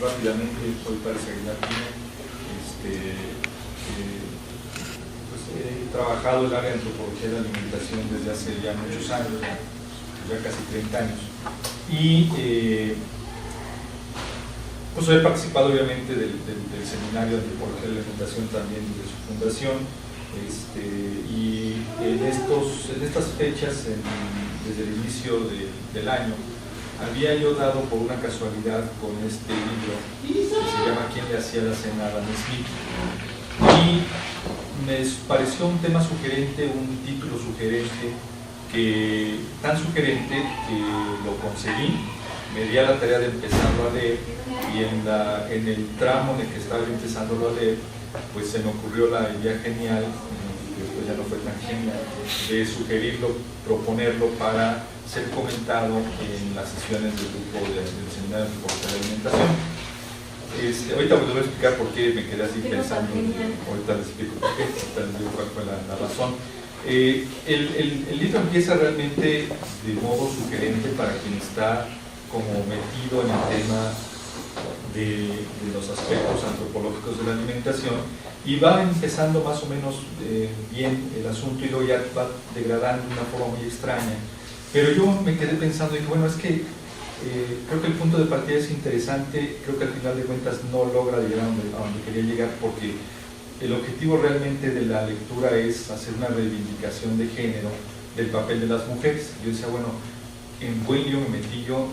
rápidamente, soy Párez Aguilar Pino. Pues he trabajado en el área de antropología de la alimentación desde hace ya muchos años, ya casi 30 años. Y pues he participado obviamente del seminario de antropología de la alimentación también de su fundación. Y en estas fechas, desde el inicio del año, había yo dado por una casualidad con este libro que se llama ¿Quién le hacía la cena a Adam Smith? Y me pareció un tema sugerente, un título sugerente, tan sugerente que lo conseguí. Me di a la tarea de empezarlo a leer y en el tramo en el que estaba empezándolo a leer, pues se me ocurrió la idea genial, que después ya no fue tan genial, de sugerirlo, proponerlo para ser comentado en las sesiones del grupo del seminario de antropología de la alimentación. Ahorita les voy a explicar por qué me quedé así pensando, ahorita les explico por qué, ahorita les digo cuál fue la razón. El libro empieza realmente de modo sugerente para quien está como metido en el tema de los aspectos antropológicos de la alimentación, y va empezando más o menos bien el asunto y luego ya va degradando de una forma muy extraña. Pero yo me quedé pensando y dije, bueno, es que creo que el punto de partida es interesante, creo que al final de cuentas no logra llegar a donde quería llegar, porque el objetivo realmente de la lectura es hacer una reivindicación de género del papel de las mujeres. Yo decía, bueno, en buen lío me metí yo,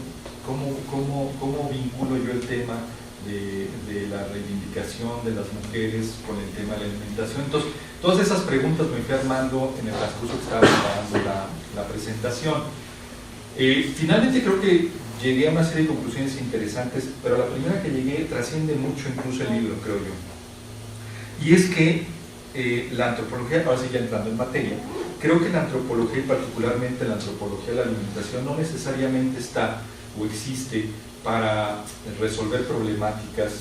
¿cómo vinculo yo el tema de la reivindicación de las mujeres con el tema de la alimentación? Entonces, todas esas preguntas me fui armando en el transcurso que estaba preparando la presentación. Finalmente creo que llegué a una serie de conclusiones interesantes, pero la primera que llegué trasciende mucho incluso el libro, creo yo. Y es que la antropología, ahora sí ya entrando en materia, creo que la antropología, y particularmente la antropología de la alimentación, no necesariamente está o existe para resolver problemáticas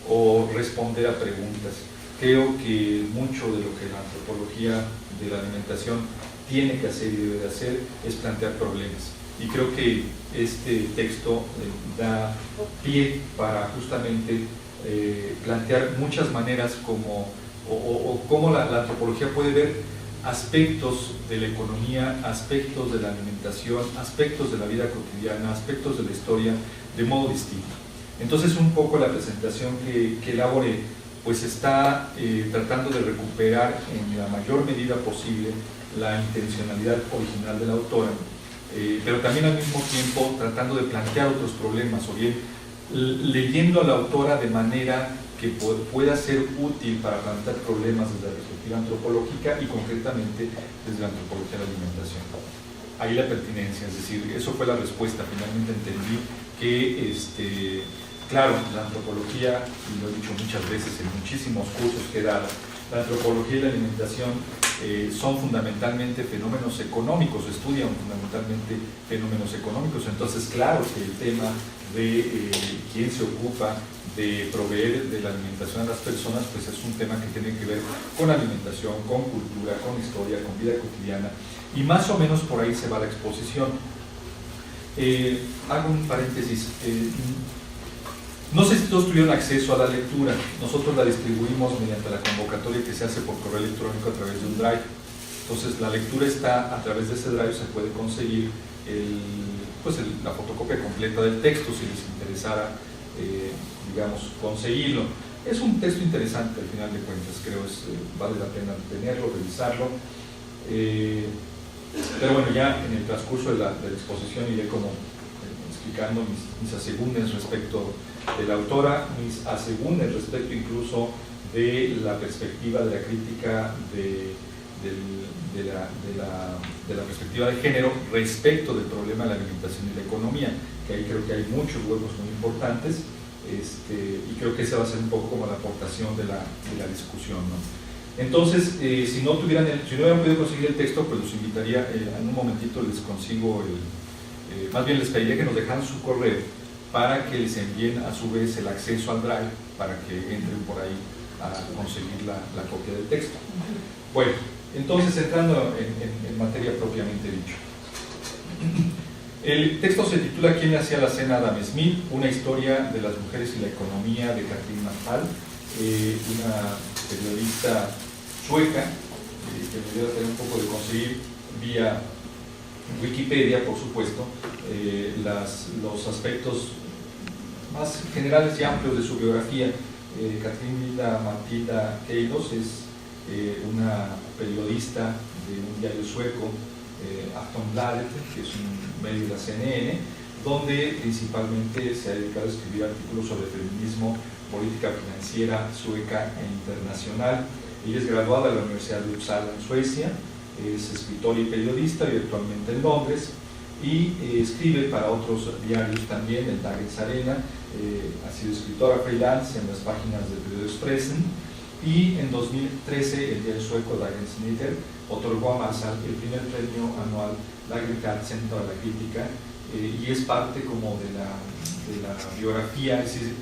o responder a preguntas. Creo que mucho de lo que la antropología de la alimentación tiene que hacer y debe de hacer es plantear problemas. Y creo que este texto da pie para justamente plantear muchas maneras como la antropología puede ver aspectos de la economía, aspectos de la alimentación, aspectos de la vida cotidiana, aspectos de la historia de modo distinto. Entonces un poco la presentación que elaboré pues está tratando de recuperar en la mayor medida posible la intencionalidad original de la autora, pero también al mismo tiempo tratando de plantear otros problemas, o bien leyendo a la autora de manera que pueda ser útil para plantear problemas desde la perspectiva antropológica y concretamente desde la antropología de la alimentación. Ahí la pertinencia, es decir, eso fue la respuesta. Finalmente entendí que, claro, la antropología, y lo he dicho muchas veces en muchísimos cursos que he dado, la antropología y la alimentación son fundamentalmente fenómenos económicos, estudian fundamentalmente fenómenos económicos. Entonces, claro que el tema de quién se ocupa de proveer de la alimentación a las personas, pues es un tema que tiene que ver con alimentación, con cultura, con historia, con vida cotidiana, y más o menos por ahí se va la exposición. Hago un paréntesis. No sé si todos tuvieron acceso a la lectura. Nosotros la distribuimos mediante la convocatoria que se hace por correo electrónico a través de un drive. Entonces la lectura está a través de ese drive, se puede conseguir la fotocopia completa del texto si les interesara, digamos, conseguirlo. Es un texto interesante al final de cuentas, creo vale la pena tenerlo, revisarlo. Pero bueno, ya en el transcurso de la exposición iré como explicando mis asegúnes respecto de la autora, mis asegúnes respecto incluso de la perspectiva de la crítica de la perspectiva de género respecto del problema de la alimentación y la economía, que ahí creo que hay muchos huecos muy importantes, y creo que esa va a ser un poco como la aportación de la discusión, ¿no? Entonces, si no hubieran podido conseguir el texto, pues los invitaría, en un momentito les consigo más bien les pediría que nos dejaran su correo para que les envíen a su vez el acceso al drive para que entren por ahí a conseguir la copia del texto. Bueno, entonces entrando en materia propiamente dicho. El texto se titula ¿Quién le hacía la cena a Adam Smith? Una historia de las mujeres y la economía, de Katrin Mahal, una periodista sueca que me dio a tener un poco de conseguir vía Wikipedia, por supuesto, los aspectos más generales y amplios de su biografía. Katrin Matilda Keilos es una periodista de un diario sueco, Aftonbladet, que es un medio de la CNN, donde principalmente se ha dedicado a escribir artículos sobre feminismo, política financiera sueca e internacional. Ella es graduada de la Universidad de Uppsala en Suecia, es escritora y periodista, y actualmente en Londres, y escribe para otros diarios también, el Dagens Arena. Ha sido escritora freelance en las páginas del periódico Expressen, y en 2013 el diario sueco Dagens Nyheter otorgó a Mahal el primer premio anual Lagercrantz para la crítica, y es parte como de la biografía. Es decir,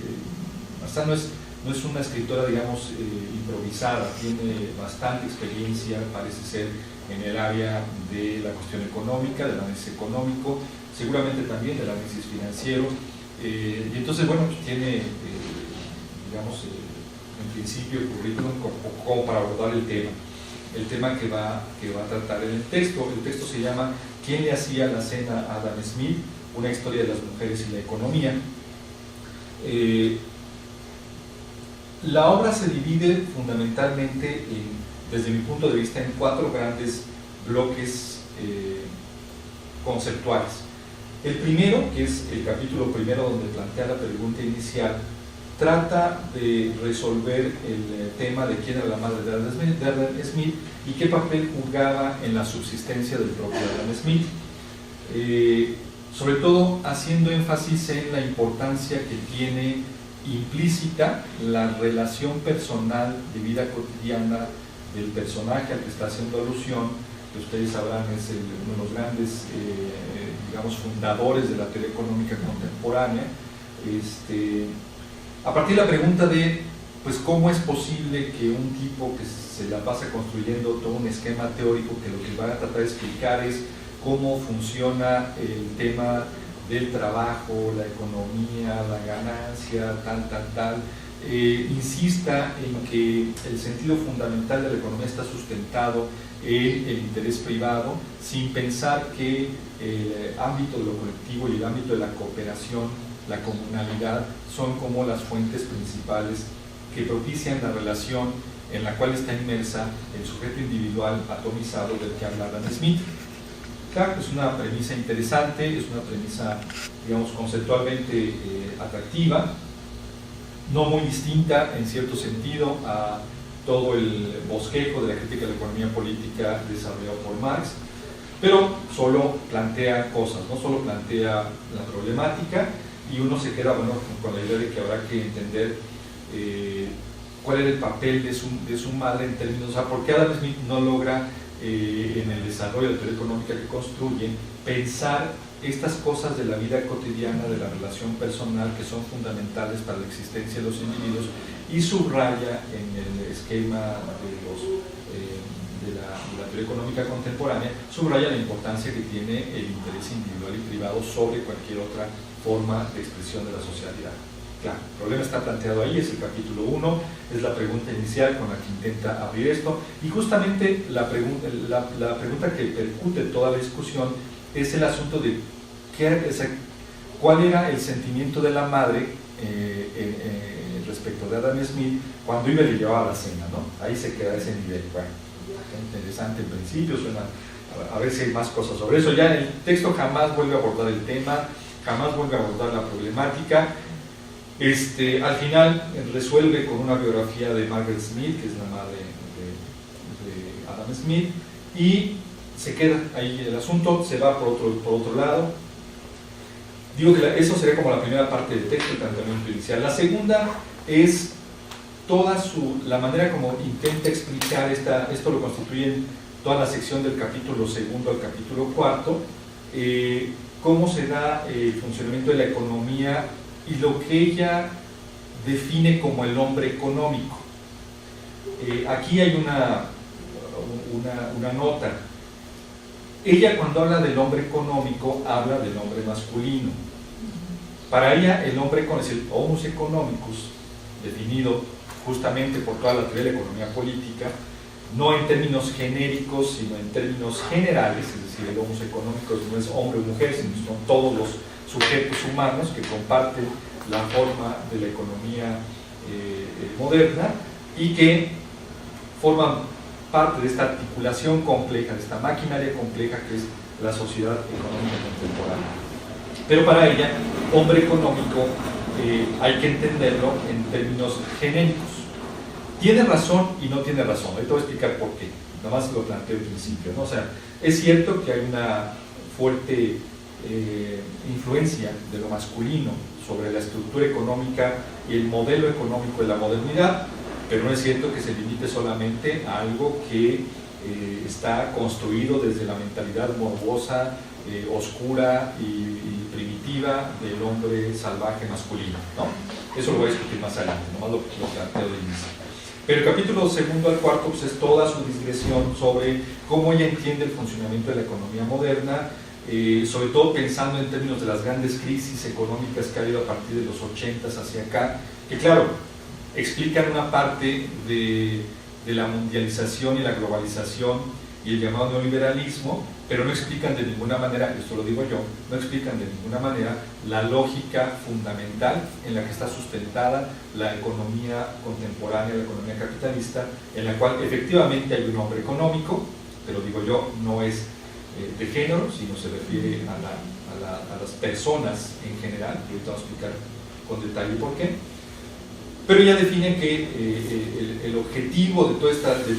hasta no es una escritora, digamos, improvisada, tiene bastante experiencia, parece ser, en el área de la cuestión económica, del análisis económico, seguramente también del análisis financiero, y entonces, bueno, pues tiene, digamos, en principio el currículum como para abordar el tema que va a tratar en el texto. El texto se llama ¿Quién le hacía la cena a Adam Smith? Una historia de las mujeres y la economía. La obra se divide fundamentalmente, desde mi punto de vista, en 4 grandes bloques conceptuales. El primero, que es el capítulo primero, donde plantea la pregunta inicial, trata de resolver el tema de quién era la madre de Adam Smith y qué papel jugaba en la subsistencia del propio Adam Smith, sobre todo haciendo énfasis en la importancia que tiene implícita la relación personal de vida cotidiana del personaje al que está haciendo alusión, que ustedes sabrán es uno de los grandes digamos, fundadores de la teoría económica contemporánea. A partir de la pregunta de pues cómo es posible que un tipo que se la pasa construyendo todo un esquema teórico que lo que va a tratar de explicar es cómo funciona el tema del trabajo, la economía, la ganancia, tal, insista en que el sentido fundamental de la economía está sustentado en el interés privado, sin pensar que el ámbito de lo colectivo y el ámbito de la cooperación, la comunalidad, son como las fuentes principales que propician la relación en la cual está inmersa el sujeto individual atomizado del que habla Adam Smith. Claro, es una premisa interesante, es una premisa, digamos, conceptualmente atractiva, no muy distinta en cierto sentido a todo el bosquejo de la crítica de la economía política desarrollado por Marx, pero solo plantea cosas, no solo plantea la problemática, y uno se queda, bueno, con la idea de que habrá que entender cuál era el papel de su madre en términos, o sea, por qué Adam Smith no logra en el desarrollo de la teoría económica que construye pensar estas cosas de la vida cotidiana, de la relación personal, que son fundamentales para la existencia de los individuos, y subraya en el esquema de la teoría económica contemporánea, subraya la importancia que tiene el interés individual y privado sobre cualquier otra forma de expresión de la socialidad. Claro, el problema está planteado ahí, es el capítulo 1, es la pregunta inicial con la que intenta abrir esto, y justamente la pregunta que percute toda la discusión es el asunto de cuál era el sentimiento de la madre respecto de Adam Smith cuando iba y le llevaba la cena, ¿no? Ahí se queda ese nivel. Bueno, interesante en principio, suena a ver si hay más cosas sobre eso. Ya el texto jamás vuelve a abordar el tema, jamás vuelve a abordar la problemática. Al final resuelve con una biografía de Margaret Smith, que es la madre de Adam Smith, y se queda ahí el asunto, se va por otro lado. Digo que eso sería como la primera parte del texto, el planteamiento inicial. La segunda es la manera como intenta explicar esto lo constituyen toda la sección del capítulo 2 al capítulo 4, cómo se da el funcionamiento de la economía y lo que ella define como el hombre económico. Aquí hay una nota. ella cuando habla del hombre económico, habla del hombre masculino. Para ella el hombre es el homus economicus, definido justamente por toda la teoría de la economía política, no en términos genéricos, sino en términos generales, es decir, el homus economicus no es hombre o mujer, sino son todos los sujetos humanos que comparten la forma de la economía moderna y que forman parte de esta articulación compleja, de esta maquinaria compleja que es la sociedad económica contemporánea. Pero para ella, hombre económico hay que entenderlo en términos genéricos. Tiene razón y no tiene razón. Ahorita voy a explicar por qué. Nada más lo planteo al principio, ¿no? O sea, es cierto que hay una fuerte influencia de lo masculino sobre la estructura económica y el modelo económico de la modernidad, pero no es cierto que se limite solamente a algo que está construido desde la mentalidad morbosa, oscura y primitiva del hombre salvaje masculino, ¿no? Eso lo voy a discutir más adelante, nomás lo planteo de inicio. Pero el capítulo segundo al cuarto pues, es toda su digresión sobre cómo ella entiende el funcionamiento de la economía moderna, sobre todo pensando en términos de las grandes crisis económicas que ha habido a partir de los 80s hacia acá, que claro, explican una parte de la mundialización y la globalización y el llamado neoliberalismo, pero no explican de ninguna manera, esto lo digo yo, no explican de ninguna manera la lógica fundamental en la que está sustentada la economía contemporánea, la economía capitalista, en la cual efectivamente hay un hombre económico, pero digo yo, no es de género, sino se refiere a las personas en general, y ahorita voy a explicar con detalle por qué. Pero ella define que el objetivo de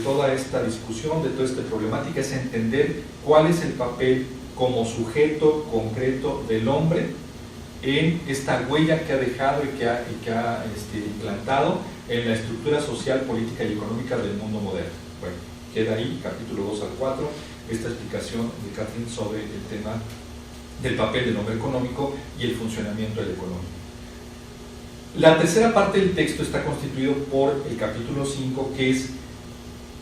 toda esta discusión, de toda esta problemática, es entender cuál es el papel como sujeto concreto del hombre en esta huella que ha dejado y que ha implantado en la estructura social, política y económica del mundo moderno. Bueno, queda ahí, capítulo 2 al 4, esta explicación de Katrin sobre el tema del papel del hombre económico y el funcionamiento de la economía. La tercera parte del texto está constituido por el capítulo 5, que es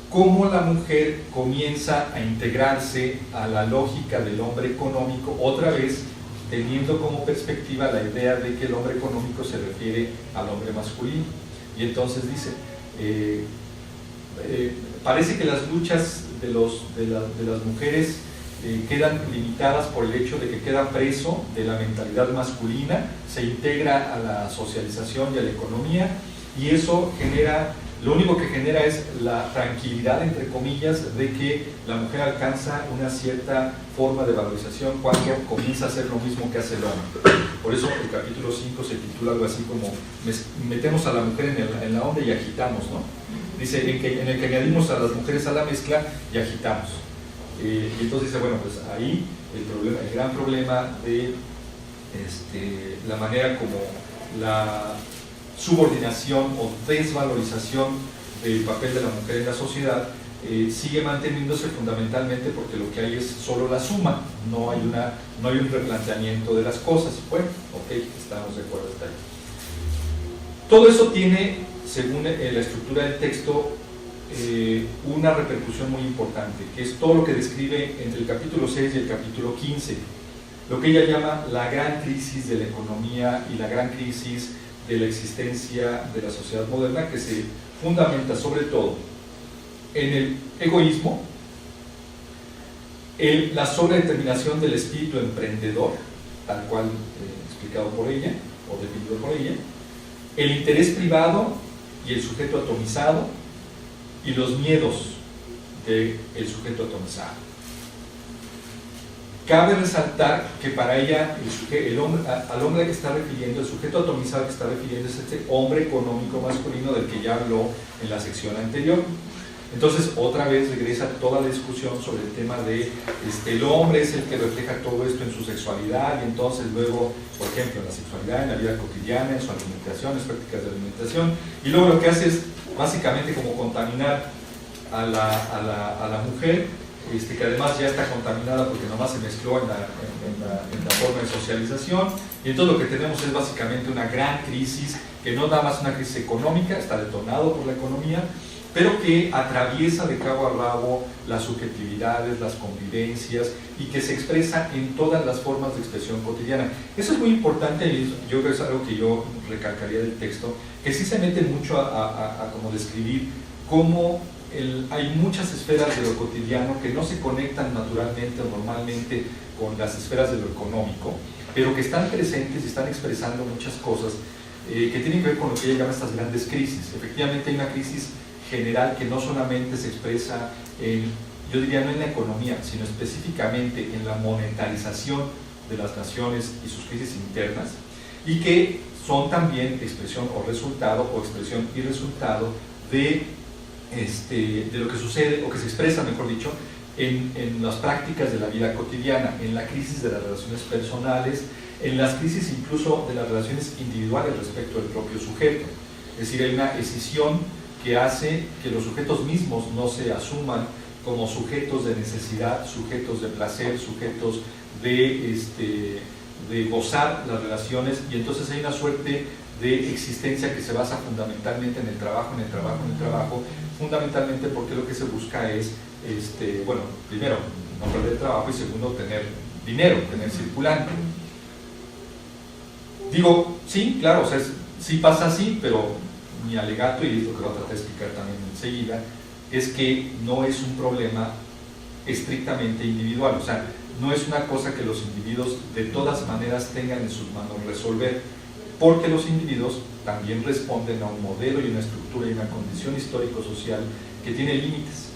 cómo la mujer comienza a integrarse a la lógica del hombre económico, otra vez teniendo como perspectiva la idea de que el hombre económico se refiere al hombre masculino. Y entonces dice, parece que las luchas de las mujeres quedan limitadas por el hecho de que queda preso de la mentalidad masculina, se integra a la socialización y a la economía, y eso genera, lo único que genera es la tranquilidad, entre comillas, de que la mujer alcanza una cierta forma de valorización cuando comienza a hacer lo mismo que hace el hombre. Por eso el capítulo 5 se titula algo así como metemos a la mujer en la onda y agitamos, ¿no? Dice, en el que añadimos a las mujeres a la mezcla y agitamos. Y entonces dice, bueno, pues ahí el gran problema de la manera como la subordinación o desvalorización del papel de la mujer en la sociedad sigue manteniéndose fundamentalmente porque lo que hay es solo la suma, no hay un replanteamiento de las cosas. Bueno, ok, estamos de acuerdo hasta ahí. Todo eso tiene, según la estructura del texto, una repercusión muy importante, que es todo lo que describe entre el capítulo 6 y el capítulo 15, lo que ella llama la gran crisis de la economía y la gran crisis de la existencia de la sociedad moderna, que se fundamenta sobre todo en el egoísmo, en la sobredeterminación del espíritu emprendedor, tal cual explicado por ella o definido por ella, el interés privado y el sujeto atomizado, y los miedos del sujeto atomizado. Cabe resaltar que para ella al hombre que está refiriendo, el sujeto atomizado que está refiriendo es este hombre económico masculino del que ya habló en la sección anterior. Entonces otra vez regresa toda la discusión sobre el tema de el hombre es el que refleja todo esto en su sexualidad, y entonces luego, por ejemplo, en la sexualidad, en la vida cotidiana, en su alimentación, en sus prácticas de alimentación, y luego lo que hace es básicamente como contaminar a la mujer, que además ya está contaminada porque nomás se mezcló en la forma de socialización, y entonces lo que tenemos es básicamente una gran crisis, que no nada más una crisis económica, está detonado por la economía, pero que atraviesa de cabo a rabo las subjetividades, las convivencias, y que se expresa en todas las formas de expresión cotidiana. Eso es muy importante, y yo creo que es algo que yo recalcaría del texto, que sí se mete mucho a como describir cómo hay muchas esferas de lo cotidiano que no se conectan naturalmente o normalmente con las esferas de lo económico, pero que están presentes y están expresando muchas cosas que tienen que ver con lo que ella llama estas grandes crisis. Efectivamente hay una crisis general que no solamente se expresa en, yo diría no en la economía, sino específicamente en la monetarización de las naciones y sus crisis internas, y que son también expresión o resultado, o expresión y resultado de lo que sucede, o que se expresa, mejor dicho, en las prácticas de la vida cotidiana, en la crisis de las relaciones personales, en las crisis incluso de las relaciones individuales respecto al propio sujeto. Es decir, hay una escisión que hace que los sujetos mismos no se asuman como sujetos de necesidad, sujetos de placer, sujetos de gozar las relaciones, y entonces hay una suerte de existencia que se basa fundamentalmente en el trabajo, fundamentalmente porque lo que se busca es, bueno, primero, no perder trabajo, y segundo, tener dinero, tener circulante. Digo, sí, claro, o sea, sí pasa así, pero mi alegato, y es lo que voy a tratar de explicar también enseguida, es que no es un problema estrictamente individual, o sea, no es una cosa que los individuos de todas maneras tengan en sus manos resolver, porque los individuos también responden a un modelo y una estructura y una condición histórico-social que tiene límites,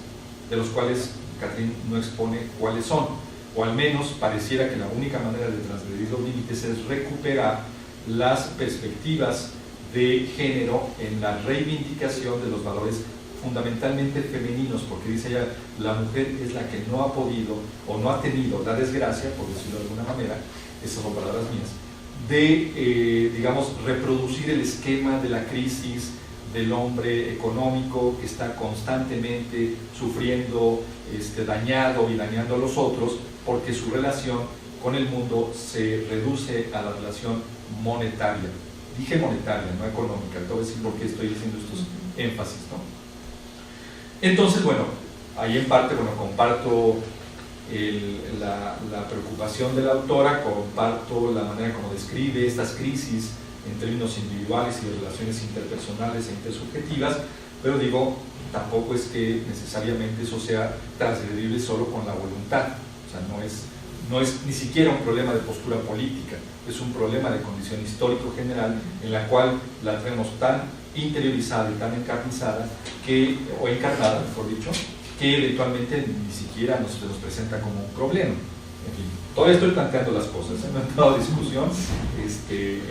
de los cuales Catherine no expone cuáles son, o al menos pareciera que la única manera de transgredir los límites es recuperar las perspectivas de género en la reivindicación de los valores fundamentalmente femeninos, porque dice ella, la mujer es la que no ha podido o no ha tenido la desgracia, por decirlo de alguna manera, esas son palabras mías, de, digamos, reproducir el esquema de la crisis del hombre económico que está constantemente sufriendo, dañado y dañando a los otros, porque su relación con el mundo se reduce a la relación monetaria. Dije monetaria, no económica, te voy a decir por qué estoy diciendo estos énfasis, ¿no? Entonces, bueno, ahí en parte, bueno, comparto la preocupación de la autora, comparto la manera como describe estas crisis en términos individuales y de relaciones interpersonales e intersubjetivas, pero digo, tampoco es que necesariamente eso sea transgredible solo con la voluntad, o sea, no es ni siquiera un problema de postura política, es un problema de condición histórico general en la cual la tenemos tan interiorizada y tan encarnizada, o encarnada, mejor dicho, que eventualmente ni siquiera nos presenta como un problema. En fin, todavía estoy planteando las cosas, no he entrado a discusión,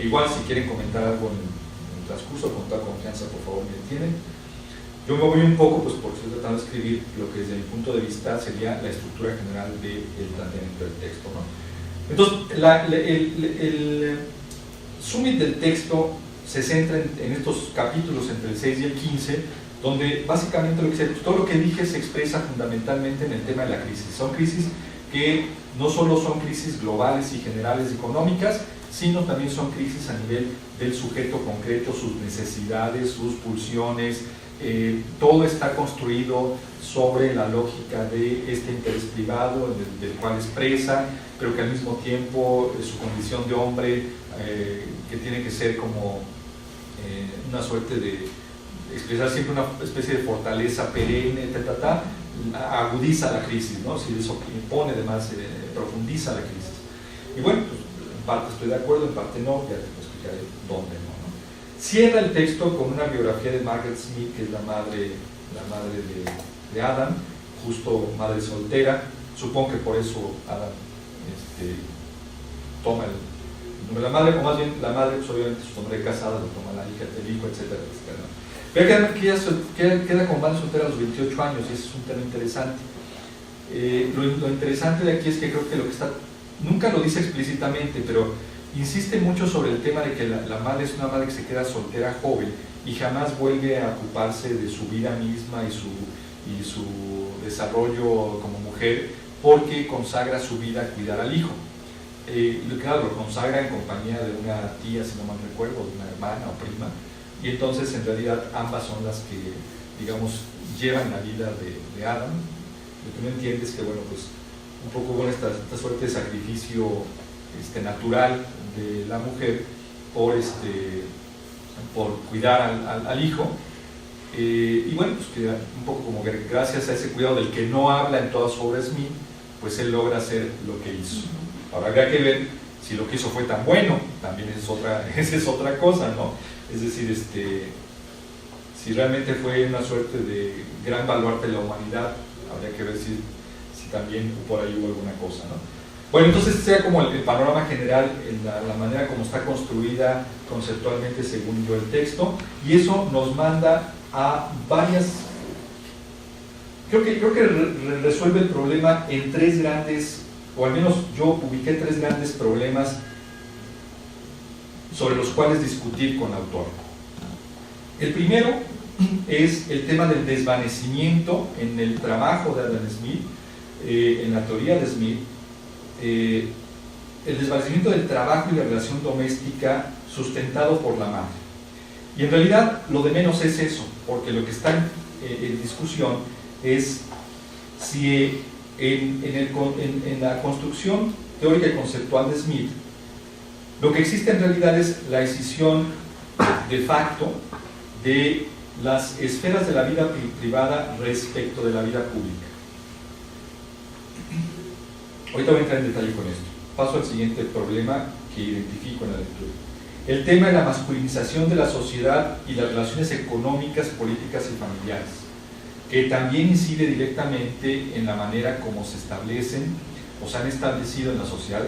igual si quieren comentar algo en el transcurso, con toda confianza, por favor, me detienen. Yo me voy un poco, pues porque estoy tratando de escribir lo que desde mi punto de vista sería la estructura general del planteamiento del texto, ¿no? Entonces, el summit del texto se centra en estos capítulos entre el 6 y el 15, donde básicamente todo lo que dije se expresa fundamentalmente en el tema de la crisis. Son crisis que no solo son crisis globales y generales económicas, sino también son crisis a nivel del sujeto concreto, sus necesidades, sus pulsiones. Todo está construido sobre la lógica de este interés privado del cual expresa, pero que al mismo tiempo su condición de hombre, que tiene que ser como una suerte de expresar siempre una especie de fortaleza perenne, agudiza la crisis, ¿no? Si eso impone, además, profundiza la crisis. Y bueno, pues, en parte estoy de acuerdo, en parte no, ya te explicaré dónde no, ¿no? Cierra el texto con una biografía de Margaret Smith, que es la madre de Adam, justo madre soltera. Supongo que por eso Adam toma el nombre de la madre, o más bien la madre, pues obviamente su nombre de casada, lo toma la hija del hijo, etcétera, etcétera, ¿no? Pero ella queda como madre soltera a los 28 años, y ese es un tema interesante. Lo interesante de aquí es que creo que lo que está, nunca lo dice explícitamente, pero insiste mucho sobre el tema de que la madre es una madre que se queda soltera joven y jamás vuelve a ocuparse de su vida misma y su desarrollo como mujer, porque consagra su vida a cuidar al hijo. Claro, lo consagra en compañía de una tía, si no mal recuerdo, de una hermana o prima, y entonces en realidad ambas son las que digamos, llevan la vida de Adam. Lo que no entiendes es que, bueno, pues un poco con esta suerte de sacrificio natural de la mujer por cuidar al hijo, y bueno, pues que un poco como que gracias a ese cuidado del que no habla en toda su obra Smith, pues él logra hacer lo que hizo. Ahora habría que ver si lo que hizo fue tan bueno, también esa es otra cosa, ¿no? Es decir, si realmente fue una suerte de gran baluarte de la humanidad, habría que ver si también por ahí hubo alguna cosa, ¿no? Bueno, entonces sea como el panorama general, en la manera como está construida conceptualmente según yo el texto, y eso nos manda a varias, creo que resuelve el problema en tres grandes, o al menos yo ubiqué tres grandes problemas sobre los cuales discutir con el autor. El primero es el tema del desvanecimiento en el trabajo de Adam Smith, en la teoría de Smith, el desvanecimiento del trabajo y la relación doméstica sustentado por la madre. Y en realidad lo de menos es eso, porque lo que está en discusión es si en la construcción teórica y conceptual de Smith, lo que existe en realidad es la escisión de facto de las esferas de la vida privada respecto de la vida pública. Ahorita voy a entrar en detalle con esto. Paso al siguiente problema que identifico en la lectura. El tema de la masculinización de la sociedad y las relaciones económicas, políticas y familiares, que también incide directamente en la manera como se establecen o se han establecido en la sociedad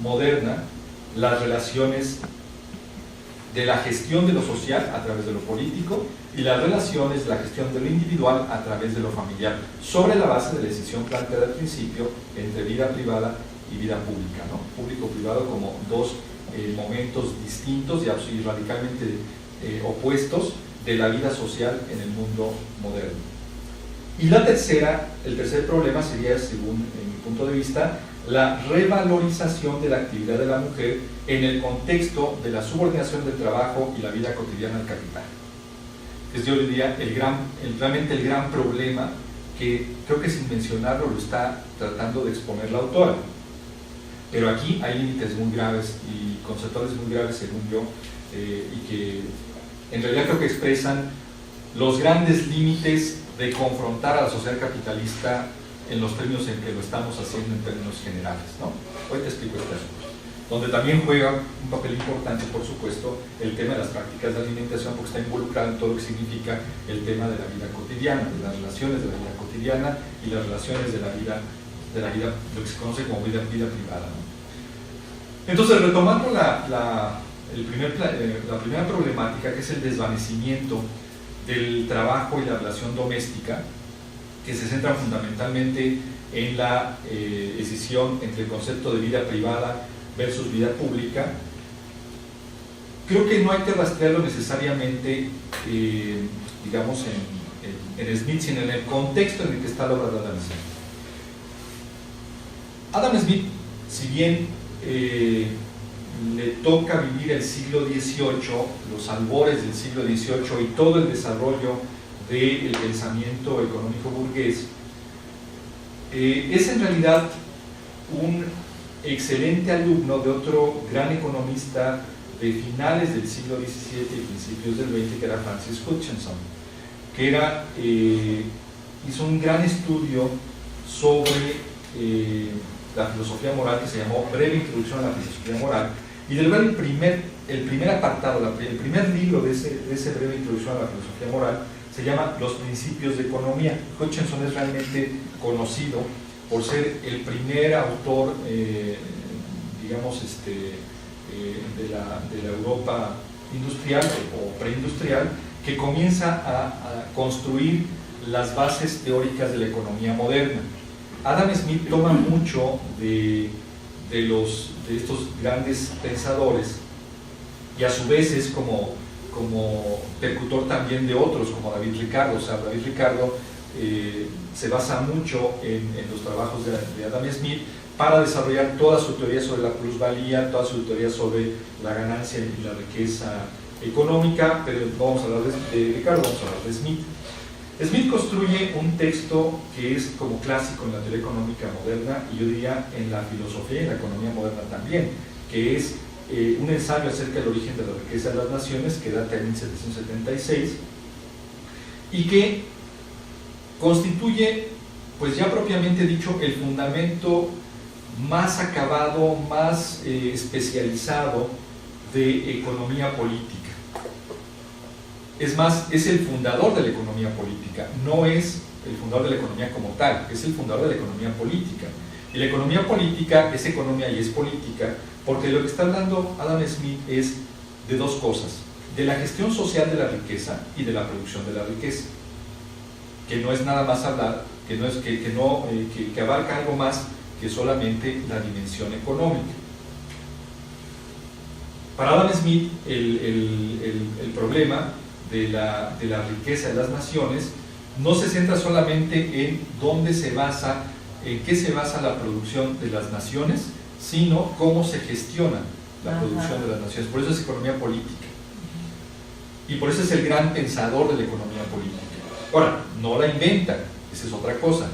moderna las relaciones de la gestión de lo social a través de lo político y las relaciones de la gestión de lo individual a través de lo familiar, sobre la base de la decisión planteada al principio entre vida privada y vida pública, ¿no? Público-privado como dos momentos distintos y radicalmente opuestos de la vida social en el mundo moderno. Y el tercer problema sería, según mi punto de vista, la revalorización de la actividad de la mujer en el contexto de la subordinación del trabajo y la vida cotidiana al capital. Es, yo diría, realmente el gran problema que creo que sin mencionarlo lo está tratando de exponer la autora. Pero aquí hay límites muy graves y conceptuales muy graves, según yo, y que en realidad creo que expresan los grandes límites de confrontar a la sociedad capitalista en los términos en que lo estamos haciendo en términos generales, ¿no? Hoy te explico este asunto. Donde también juega un papel importante, por supuesto, el tema de las prácticas de alimentación, porque está involucrado en todo lo que significa el tema de la vida cotidiana, de las relaciones de la vida cotidiana y las relaciones de la vida, lo que se conoce como vida privada, ¿no? Entonces, retomando la primera problemática, que es el desvanecimiento del trabajo y la relación doméstica, que se centra fundamentalmente en la escisión entre el concepto de vida privada versus vida pública. Creo que no hay que rastrearlo necesariamente, digamos, en Smith, sino en el contexto en el que está la obra de Adam Smith. Adam Smith, si bien le toca vivir el siglo XVIII, los albores del siglo XVIII y todo el desarrollo del pensamiento económico burgués, es en realidad un excelente alumno de otro gran economista de finales del siglo XVII y principios del XX, que era Francis Hutchinson, que hizo un gran estudio sobre la filosofía moral, que se llamó Breve Introducción a la Filosofía Moral, y del ver el primer apartado, el primer libro de ese Breve Introducción a la Filosofía Moral se llama Los Principios de Economía. Hutchinson es realmente conocido por ser el primer autor, digamos, de la Europa industrial o preindustrial, que comienza a construir las bases teóricas de la economía moderna. Adam Smith toma mucho de estos grandes pensadores, y a su vez es como percutor también de otros, como David Ricardo. O sea, David Ricardo se basa mucho en los trabajos de Adam Smith para desarrollar toda su teoría sobre la plusvalía, toda su teoría sobre la ganancia y la riqueza económica, pero no vamos a hablar de Ricardo, vamos a hablar de Smith. Smith construye un texto que es como clásico en la teoría económica moderna, y yo diría en la filosofía y en la economía moderna también, que es un ensayo acerca del origen de la riqueza de las naciones, que data en 1776, y que constituye, pues ya propiamente dicho, el fundamento más acabado, más especializado de economía política. Es más, es el fundador de la economía política, no es el fundador de la economía como tal, es el fundador de la economía política. Y la economía política es economía y es política, porque lo que está hablando Adam Smith es de dos cosas: de la gestión social de la riqueza y de la producción de la riqueza, que no es nada más hablar, que abarca algo más que solamente la dimensión económica. Para Adam Smith, el problema de la riqueza de las naciones no se centra solamente en dónde se basa, en qué se basa la producción de las naciones, sino cómo se gestiona la producción de las naciones. Por eso es economía política. Y por eso es el gran pensador de la economía política. Ahora, no la inventa, esa es otra cosa,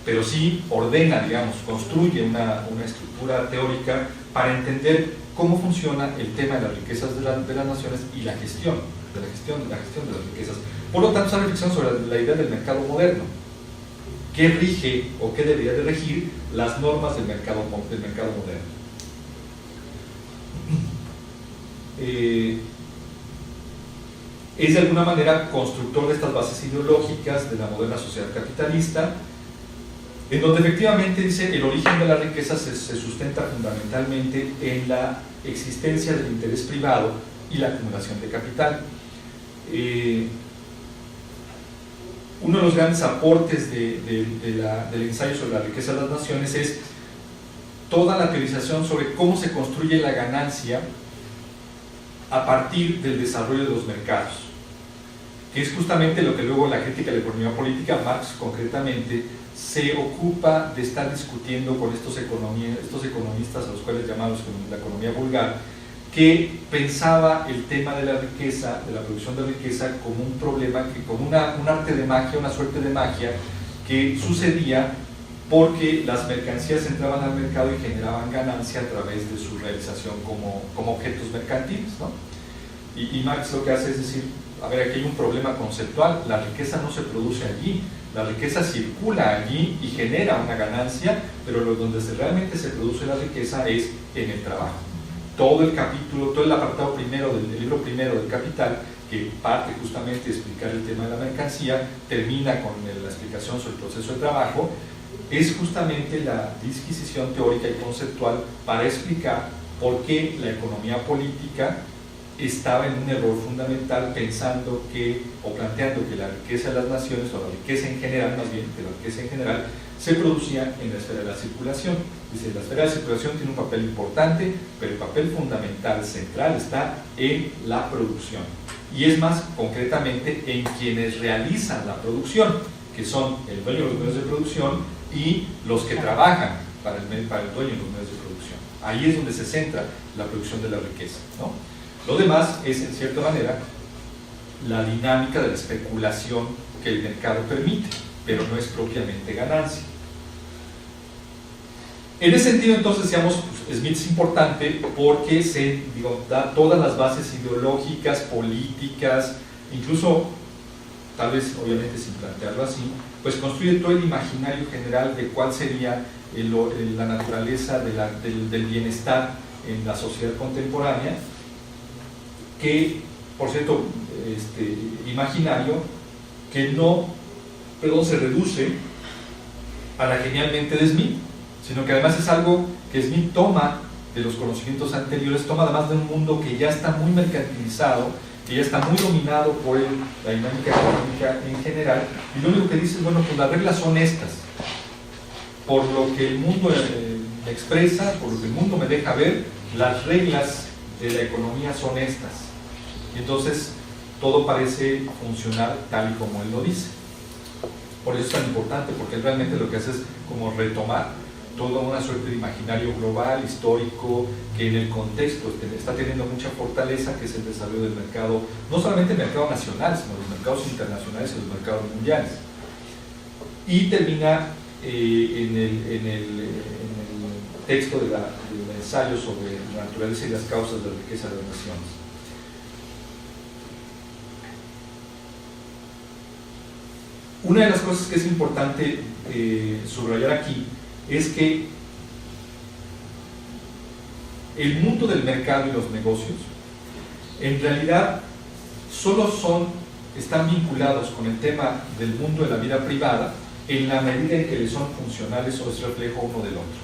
pero sí ordena, digamos, construye una estructura teórica para entender cómo funciona el tema de las riquezas de las naciones y la gestión de las riquezas. Por lo tanto, esa reflexión sobre la idea del mercado moderno, qué rige o qué debería de regir las normas del mercado moderno. Es de alguna manera constructor de estas bases ideológicas de la moderna sociedad capitalista, en donde efectivamente dice el origen de la riqueza se sustenta fundamentalmente en la existencia del interés privado y la acumulación de capital. Uno de los grandes aportes del ensayo sobre la riqueza de las naciones es toda la teorización sobre cómo se construye la ganancia a partir del desarrollo de los mercados, que es justamente lo que luego la crítica de la economía política, Marx concretamente, se ocupa de estar discutiendo con estos economistas, a los cuales llamamos la economía vulgar, que pensaba el tema de la riqueza, de la producción de riqueza, como un problema, como un arte de magia, una suerte de magia que sucedía porque las mercancías entraban al mercado y generaban ganancia a través de su realización como objetos mercantiles, ¿no? Y Marx lo que hace es decir, a ver, aquí hay un problema conceptual, la riqueza no se produce allí, la riqueza circula allí y genera una ganancia, pero donde realmente se produce la riqueza es en el trabajo. Todo el capítulo, todo el apartado primero del libro primero del Capital, que parte justamente de explicar el tema de la mercancía, termina con la explicación sobre el proceso de trabajo, es justamente la disquisición teórica y conceptual para explicar por qué la economía política estaba en un error fundamental pensando que, o planteando que la riqueza de las naciones, o la riqueza en general, más bien, que la riqueza en general, se producía en la esfera de la circulación. Dice, la esfera de la circulación tiene un papel importante, pero el papel fundamental, central, está en la producción. Y es más, concretamente, en quienes realizan la producción, que son el dueño de los medios de producción y los que trabajan para el dueño de los medios de producción. Ahí es donde se centra la producción de la riqueza, ¿no? Lo demás es, en cierta manera, la dinámica de la especulación que el mercado permite, pero no es propiamente ganancia. En ese sentido, entonces, digamos, pues, Smith es importante porque da todas las bases ideológicas, políticas, incluso, tal vez, obviamente, sin plantearlo así, pues construye todo el imaginario general de cuál sería la naturaleza del bienestar en la sociedad contemporánea, que, por cierto, imaginario que no, se reduce a la genialmente de Smith, sino que además es algo que Smith toma de los conocimientos anteriores, toma además de un mundo que ya está muy mercantilizado, que ya está muy dominado por la dinámica económica en general, y lo único que dice es, bueno, pues las reglas son estas, por lo que el mundo me expresa, por lo que el mundo me deja ver, las reglas de la economía son estas. Entonces, todo parece funcionar tal y como él lo dice. Por eso es tan importante, porque él realmente lo que hace es como retomar toda una suerte de imaginario global, histórico, que en el contexto está teniendo mucha fortaleza, que es el desarrollo del mercado, no solamente el mercado nacional, sino los mercados internacionales y los mercados mundiales. Y termina en el texto del ensayo sobre la naturaleza y las causas de la riqueza de las naciones. Una de las cosas que es importante subrayar aquí es que el mundo del mercado y los negocios en realidad solo están vinculados con el tema del mundo de la vida privada en la medida en que le son funcionales o es reflejo uno del otro.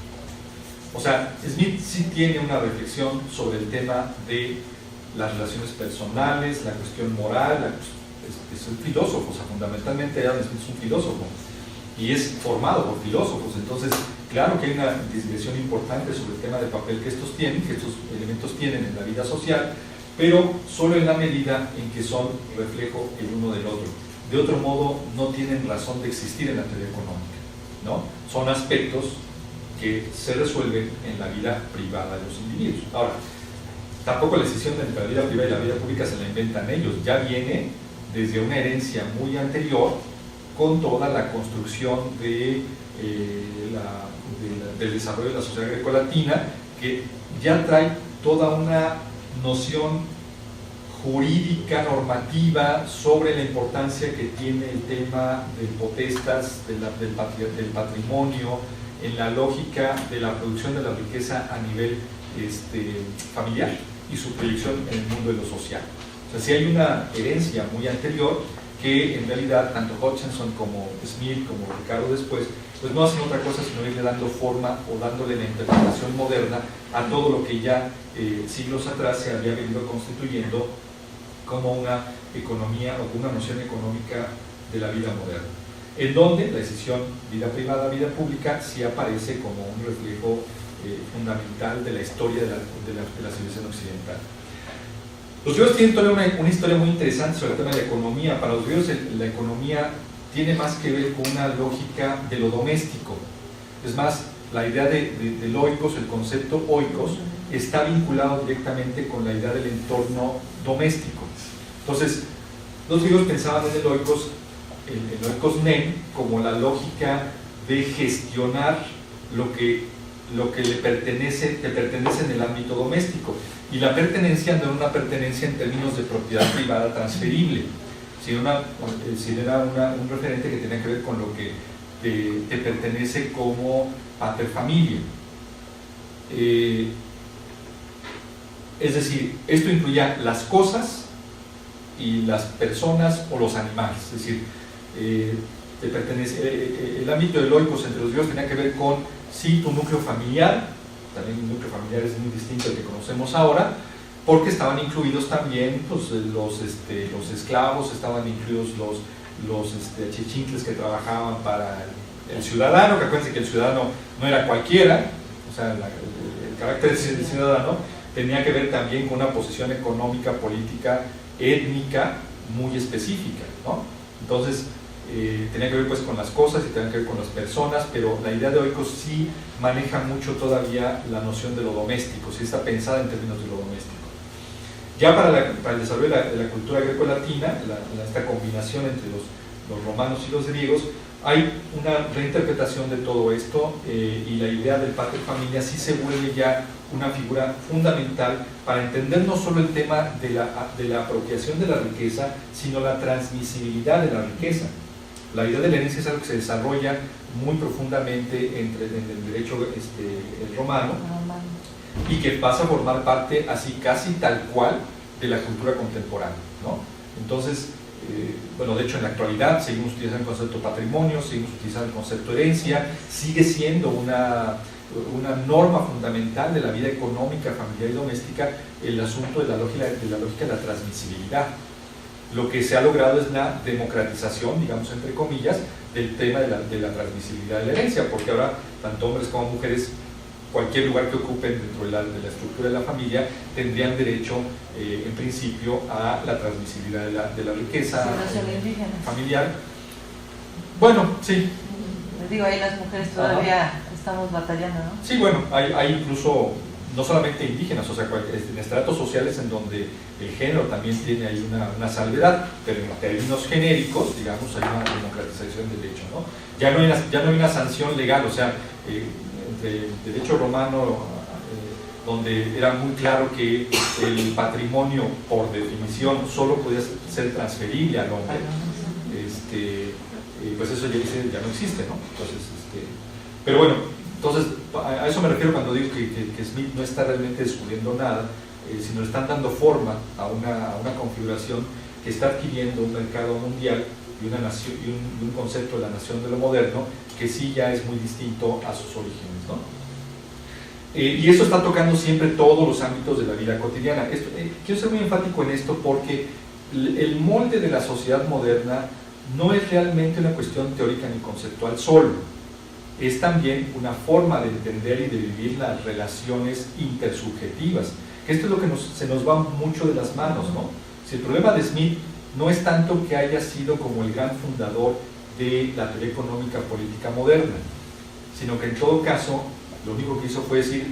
O sea, Smith sí tiene una reflexión sobre el tema de las relaciones personales, la cuestión moral, es un filósofo, o sea, fundamentalmente Adam Smith es un filósofo y es formado por filósofos, entonces claro que hay una digresión importante sobre el tema del papel que estos elementos tienen en la vida social, pero solo en la medida en que son reflejo el uno del otro. De otro modo, no tienen razón de existir en la teoría económica, ¿no? Son aspectos que se resuelven en la vida privada de los individuos. Ahora, tampoco la decisión entre la vida privada y la vida pública se la inventan ellos, ya viene desde una herencia muy anterior con toda la construcción del desarrollo de la sociedad grecolatina, que ya trae toda una noción jurídica, normativa, sobre la importancia que tiene el tema del potestas, del patrimonio, en la lógica de la producción de la riqueza a nivel familiar y su proyección en el mundo de lo social. O sea, si hay una herencia muy anterior que en realidad tanto Hutchinson como Smith, como Ricardo después, pues no hacen otra cosa sino irle dando forma o dándole la interpretación moderna a todo lo que ya siglos atrás se había venido constituyendo como una economía o una noción económica de la vida moderna, en donde la decisión vida privada, vida pública sí aparece como un reflejo fundamental de la historia de la civilización occidental. Los griegos tienen una historia muy interesante sobre el tema de la economía. Para los griegos la economía tiene más que ver con una lógica de lo doméstico. Es más, la idea del oikos, el concepto oikos, está vinculado directamente con la idea del entorno doméstico. Entonces, los griegos pensaban en el oikos nen, como la lógica de gestionar lo que le pertenece en el ámbito doméstico. Y la pertenencia no era una pertenencia en términos de propiedad privada transferible, sino era un referente que tenía que ver con lo que te pertenece como pater familia. Es decir, esto incluía las cosas y las personas o los animales. Es decir, el ámbito del oikos entre los griegos tenía que ver con tu núcleo familiar. También el núcleo familiar es muy distinto al que conocemos ahora, porque estaban incluidos también pues, los esclavos, estaban incluidos los achichincles que trabajaban para el ciudadano, que acuérdense que el ciudadano no era cualquiera, o sea, el carácter del ciudadano tenía que ver también con una posición económica, política, étnica muy específica, ¿no? Entonces, tenía que ver pues con las cosas y tenía que ver con las personas, pero la idea de oikos sí maneja mucho todavía la noción de lo doméstico, sí está pensada en términos de lo doméstico. Ya para el desarrollo de la cultura grecolatina, esta combinación entre los romanos y los griegos, hay una reinterpretación de todo esto y la idea del pater familia sí se vuelve ya una figura fundamental para entender no solo el tema de la apropiación de la riqueza, sino la transmisibilidad de la riqueza. La idea de la herencia es algo que se desarrolla muy profundamente en el derecho romano y que pasa a formar parte así casi tal cual de la cultura contemporánea, ¿no? Entonces, bueno, de hecho en la actualidad seguimos utilizando el concepto patrimonio, seguimos utilizando el concepto herencia, sigue siendo una norma fundamental de la vida económica, familiar y doméstica el asunto de la lógica de la transmisibilidad. Lo que se ha logrado es la democratización, digamos entre comillas, del tema de la transmisibilidad de la herencia, porque ahora tanto hombres como mujeres, cualquier lugar que ocupen dentro de la estructura de la familia, tendrían derecho, en principio, a la transmisibilidad de la riqueza familiar. Bueno, sí. Les digo, ahí las mujeres todavía estamos batallando, ¿no? Sí, bueno, hay incluso, no solamente indígenas, o sea, en estratos sociales en donde el género también tiene ahí una salvedad, pero en términos genéricos, digamos, hay una democratización del derecho, ¿no? Ya no hay una sanción legal, o sea, entre el derecho romano, donde era muy claro que el patrimonio, por definición, solo podía ser transferible al hombre, pues eso ya no existe, ¿no? Entonces, pero bueno, entonces a eso me refiero cuando digo que Smith no está realmente descubriendo nada, sino le están dando forma a una configuración que está adquiriendo un mercado mundial y una nación, y un concepto de la nación de lo moderno que sí ya es muy distinto a sus orígenes, ¿no? Y eso está tocando siempre todos los ámbitos de la vida cotidiana. Quiero ser muy enfático en esto porque el molde de la sociedad moderna no es realmente una cuestión teórica ni conceptual solo, es también una forma de entender y de vivir las relaciones intersubjetivas, que esto es lo que se nos va mucho de las manos, ¿no? Si el problema de Smith no es tanto que haya sido como el gran fundador de la teoría económica política moderna, sino que en todo caso lo único que hizo fue decir,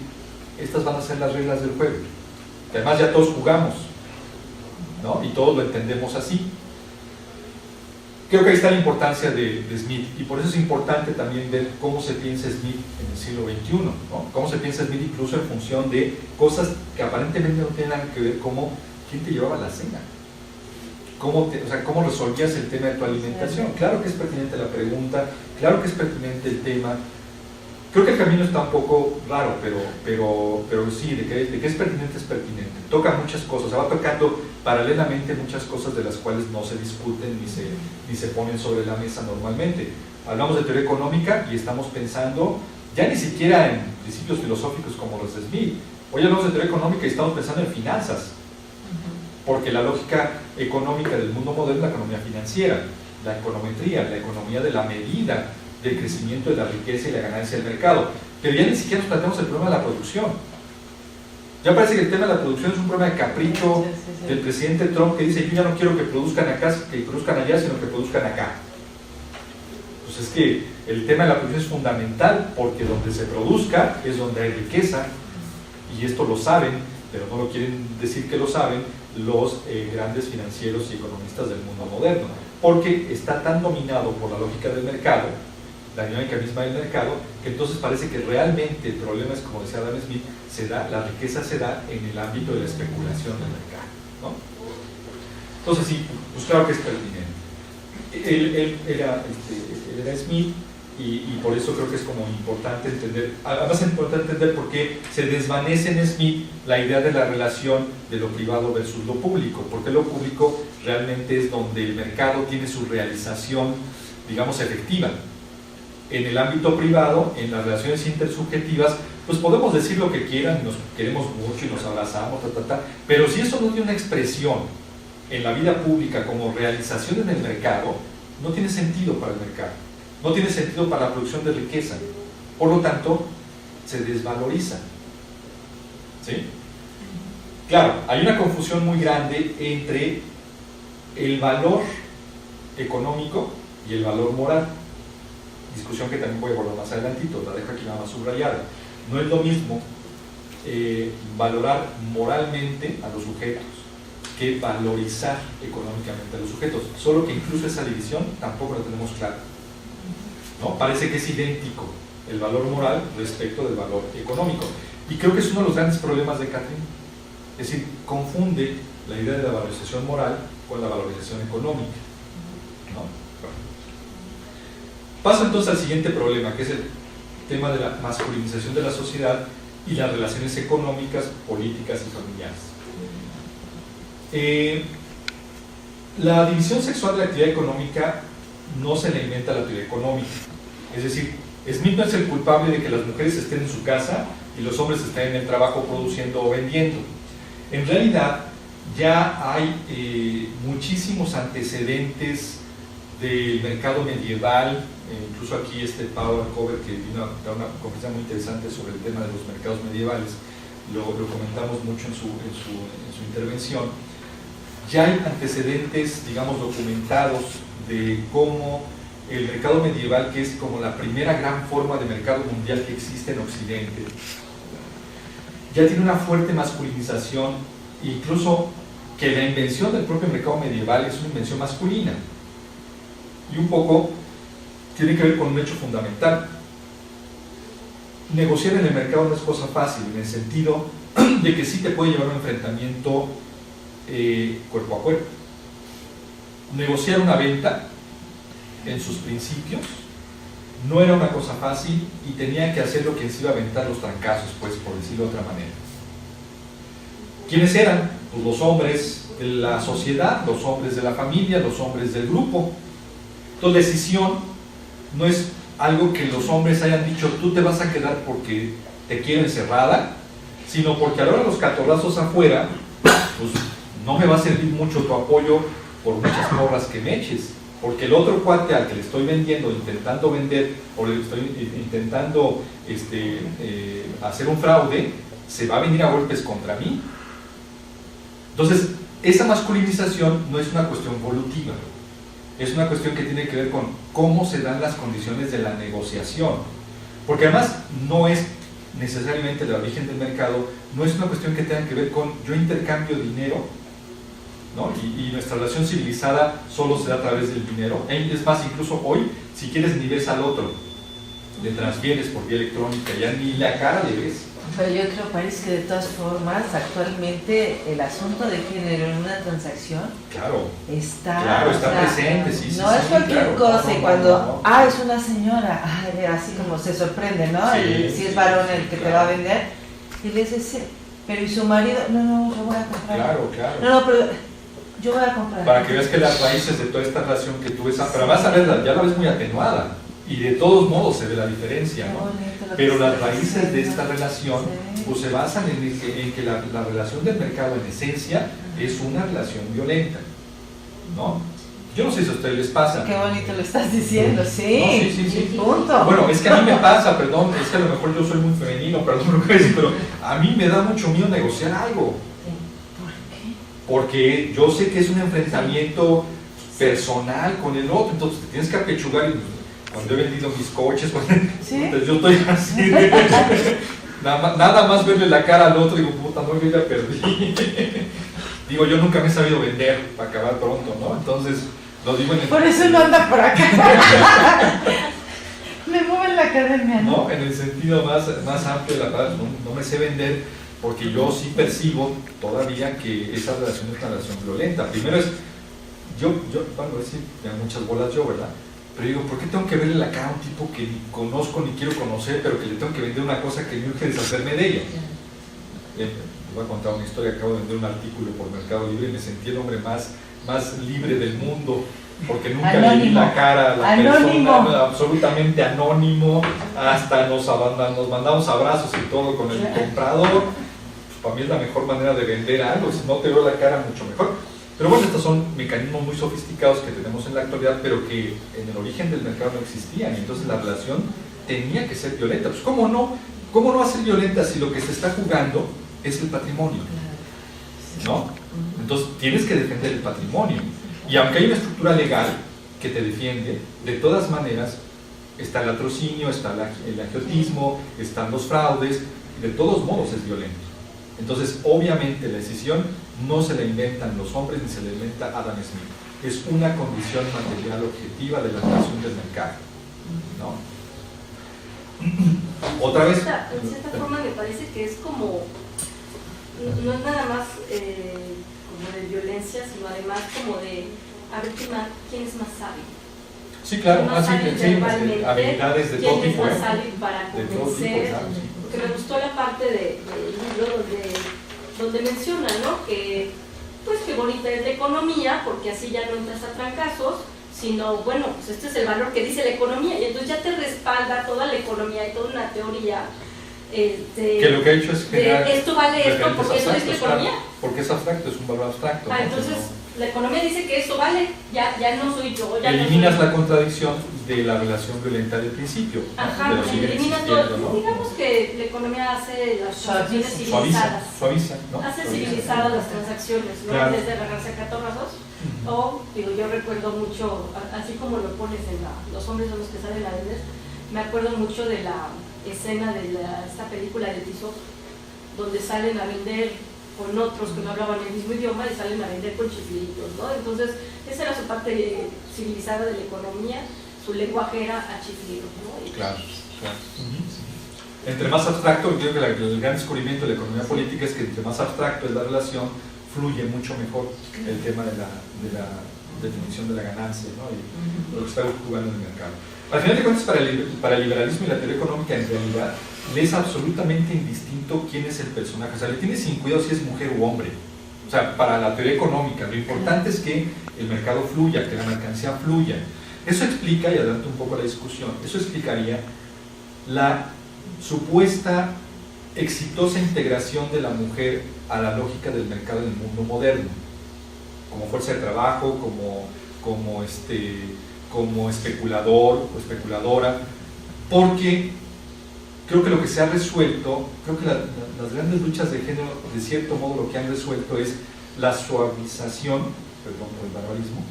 estas van a ser las reglas del juego, que además ya todos jugamos, ¿no? Y todos lo entendemos así. Creo que ahí está la importancia de Smith, y por eso es importante también ver cómo se piensa Smith en el siglo XXI, ¿no? Cómo se piensa Smith incluso en función de cosas que aparentemente no tienen nada que ver, como quién te llevaba la cena, cómo resolvías el tema de tu alimentación. Claro que es pertinente la pregunta, claro que es pertinente el tema. Creo que el camino está un poco raro, pero sí, de que es pertinente, toca muchas cosas, va tocando paralelamente muchas cosas de las cuales no se discuten ni se ponen sobre la mesa normalmente. Hablamos de teoría económica y estamos pensando, ya ni siquiera en principios filosóficos como los de Smith. Hoy hablamos de teoría económica y estamos pensando en finanzas, porque la lógica económica del mundo moderno es la economía financiera, la econometría, la economía de la medida, del crecimiento de la riqueza y la ganancia del mercado, pero ya ni siquiera nos planteamos el problema de la producción. Ya parece que el tema de la producción es un problema de capricho del presidente Trump, que dice, yo ya no quiero que produzcan acá, que produzcan allá, sino que produzcan acá. Pues es que el tema de la producción es fundamental, porque donde se produzca es donde hay riqueza, y esto lo saben, pero no lo quieren decir que lo saben los grandes financieros y economistas del mundo moderno, porque está tan dominado por la lógica del mercado, la dinámica misma del mercado, que entonces parece que realmente el problema es, como decía Adam Smith, la riqueza se da en el ámbito de la especulación del mercado, ¿no? Entonces sí, pues claro que es pertinente. Él era Smith, y por eso creo que es como importante entender, además es importante entender por qué se desvanece en Smith la idea de la relación de lo privado versus lo público, porque lo público realmente es donde el mercado tiene su realización, digamos, efectiva. En el ámbito privado, en las relaciones intersubjetivas, pues podemos decir lo que quieran, nos queremos mucho y nos abrazamos, pero si eso no tiene una expresión en la vida pública como realización en el mercado, no tiene sentido para el mercado, no tiene sentido para la producción de riqueza, por lo tanto, se desvaloriza. ¿Sí? Claro, hay una confusión muy grande entre el valor económico y el valor moral. Discusión que también voy a abordar más adelantito, la dejo aquí nada más subrayada. No es lo mismo valorar moralmente a los sujetos que valorizar económicamente a los sujetos, solo que incluso esa división tampoco la tenemos clara, ¿no? Parece que es idéntico el valor moral respecto del valor económico, y creo que es uno de los grandes problemas de Catherine, es decir, confunde la idea de la valorización moral con la valorización económica, ¿no? Paso entonces al siguiente problema, que es el tema de la masculinización de la sociedad y las relaciones económicas, políticas y familiares. La división sexual de la actividad económica no se le inventa a la teoría económica, es decir, Smith no es el culpable de que las mujeres estén en su casa y los hombres estén en el trabajo produciendo o vendiendo. En realidad ya hay muchísimos antecedentes del mercado medieval, incluso aquí Power Cover, que vino a dar una conferencia muy interesante sobre el tema de los mercados medievales, lo comentamos mucho en su intervención. Ya hay antecedentes, digamos, documentados de cómo el mercado medieval, que es como la primera gran forma de mercado mundial que existe en Occidente, ya tiene una fuerte masculinización, incluso que la invención del propio mercado medieval es una invención masculina. Y un poco tiene que ver con un hecho fundamental. Negociar en el mercado no es cosa fácil, en el sentido de que sí te puede llevar a un enfrentamiento cuerpo a cuerpo. Negociar una venta en sus principios no era una cosa fácil y tenía que hacer lo que se iba a aventar los trancazos, pues, por decirlo de otra manera. ¿Quiénes eran? Pues los hombres de la sociedad, los hombres de la familia, los hombres del grupo. Entonces, decisión no es algo que los hombres hayan dicho, tú te vas a quedar porque te quiero encerrada, sino porque a la hora de los catorrazos afuera, pues no me va a servir mucho tu apoyo por muchas porras que me eches, porque el otro cuate al que le estoy vendiendo, intentando vender, o le estoy intentando hacer un fraude, se va a venir a golpes contra mí. Entonces, esa masculinización no es una cuestión evolutiva, es una cuestión que tiene que ver con cómo se dan las condiciones de la negociación, porque además no es necesariamente el origen del mercado, no es una cuestión que tenga que ver con yo intercambio dinero, ¿no? Y nuestra relación civilizada solo se da a través del dinero. Es más, incluso hoy, si quieres ni ves al otro, le transfieres por vía electrónica, ya ni la cara le ves. Pero yo creo, París, que de todas formas, actualmente el asunto de género en una transacción está presente, sí, no sí, es cualquier claro, cosa, y cuando, es una señora, así como se sorprende, ¿no? Sí, y si es varón el que te va a vender, y le dices, pero ¿y su marido? No, yo voy a comprar. Claro. No, pero yo voy a comprar. Para que veas que las raíces de toda esta relación que tú ves, pero vas a verla, ya la ves muy atenuada, y de todos modos se ve la diferencia, ¿no? Pero las raíces de esta relación pues se basan en que la relación del mercado en esencia es una relación violenta, ¿no? Yo no sé si a ustedes les pasa. Qué bonito lo estás diciendo, sí. No, sí. Punto. Bueno, es que a mí me pasa, perdón, es que a lo mejor yo soy muy femenino, perdón lo que decir, pero a mí me da mucho miedo negociar algo. ¿Por qué? Porque yo sé que es un enfrentamiento personal con el otro, entonces te tienes que apechugar. Y cuando he vendido mis coches, entonces yo estoy así, nada más verle la cara al otro, digo, puta, no, yo ya perdí. Digo, yo nunca me he sabido vender para acabar pronto, ¿no? Entonces, lo digo en el... Por eso no anda por acá. Me mueve la academia, ¿no? No, en el sentido más amplio de la palabra, no me sé vender, porque yo sí percibo todavía que esa relación es una relación violenta. Primero es, bueno, es decir, me dan muchas bolas yo, ¿verdad? Pero digo, ¿por qué tengo que verle la cara a un tipo que ni conozco ni quiero conocer, pero que le tengo que vender una cosa que me urge deshacerme de ella? Les voy a contar una historia. Acabo de vender un artículo por Mercado Libre y me sentí el hombre más libre del mundo, porque nunca le vi la cara a la persona, absolutamente anónimo, hasta nos mandamos abrazos y todo con el comprador. Pues para mí es la mejor manera de vender algo, si no te veo la cara mucho mejor. Pero bueno, estos son mecanismos muy sofisticados que tenemos en la actualidad, pero que en el origen del mercado no existían, y entonces la relación tenía que ser violenta. Pues ¿cómo no va a ser violenta si lo que se está jugando es el patrimonio? ¿No? Entonces tienes que defender el patrimonio, y aunque hay una estructura legal que te defiende, de todas maneras está el latrocinio, está el agiotismo, están los fraudes, de todos modos es violento. Entonces, obviamente, la decisión no se la inventan los hombres ni se la inventa Adam Smith. Es una condición material objetiva de la relación del mercado, ¿no? Otra vez. En cierta forma me parece que es como, no es nada más como de violencia, sino además como de a ver quién es más sabio. Sí, claro, habilidades de todo tipo. ¿Quién es más hábil para convencer? Claro, sí. Porque me gustó la parte del libro donde menciona, ¿no? Que pues qué bonita es la economía, porque así ya no entras a trancazos, sino, bueno, pues este es el valor que dice la economía, y entonces ya te respalda toda la economía y toda una teoría. Que lo que ha hecho es generar esto vale esto porque eso es la economía. Claro, porque es abstracto, es un valor abstracto. Entonces, la economía dice que eso vale, ya no soy yo. Ya eliminas no soy la contradicción de la relación violenta del principio. Ajá, pero eliminas todo. ¿No? Digamos que la economía hace las transacciones civilizadas. Suaviza, ¿no? Hace civilizadas las transacciones, ¿no? Claro. En vez de agarrarse a catorrazos. O, digo, yo recuerdo mucho, así como lo pones en los hombres son los que salen a vender, me acuerdo mucho de la escena de esta película de Tissot, donde salen a vender con otros que no hablaban el mismo idioma y salen a vender con chiflitos, ¿no? Entonces, esa era su parte civilizada de la economía, su lenguaje era a chiflidos, ¿no? Claro. Entre más abstracto, creo que el gran descubrimiento de la economía política es que entre más abstracto es la relación, fluye mucho mejor el tema de la definición de la ganancia, ¿no? Y lo que está jugando en el mercado. Al final de cuentas, para el liberalismo y la teoría económica, en realidad, le es absolutamente indistinto quién es el personaje. O sea, le tiene sin cuidado si es mujer u hombre. O sea, para la teoría económica, lo importante es que el mercado fluya, que la mercancía fluya. Eso explica, y adelanto un poco la discusión, eso explicaría la supuesta exitosa integración de la mujer a la lógica del mercado en el mundo moderno, como fuerza de trabajo, como especulador o especuladora, porque creo que lo que se ha resuelto, creo que las grandes luchas de género, de cierto modo lo que han resuelto es la suavización, perdón por el barbarismo,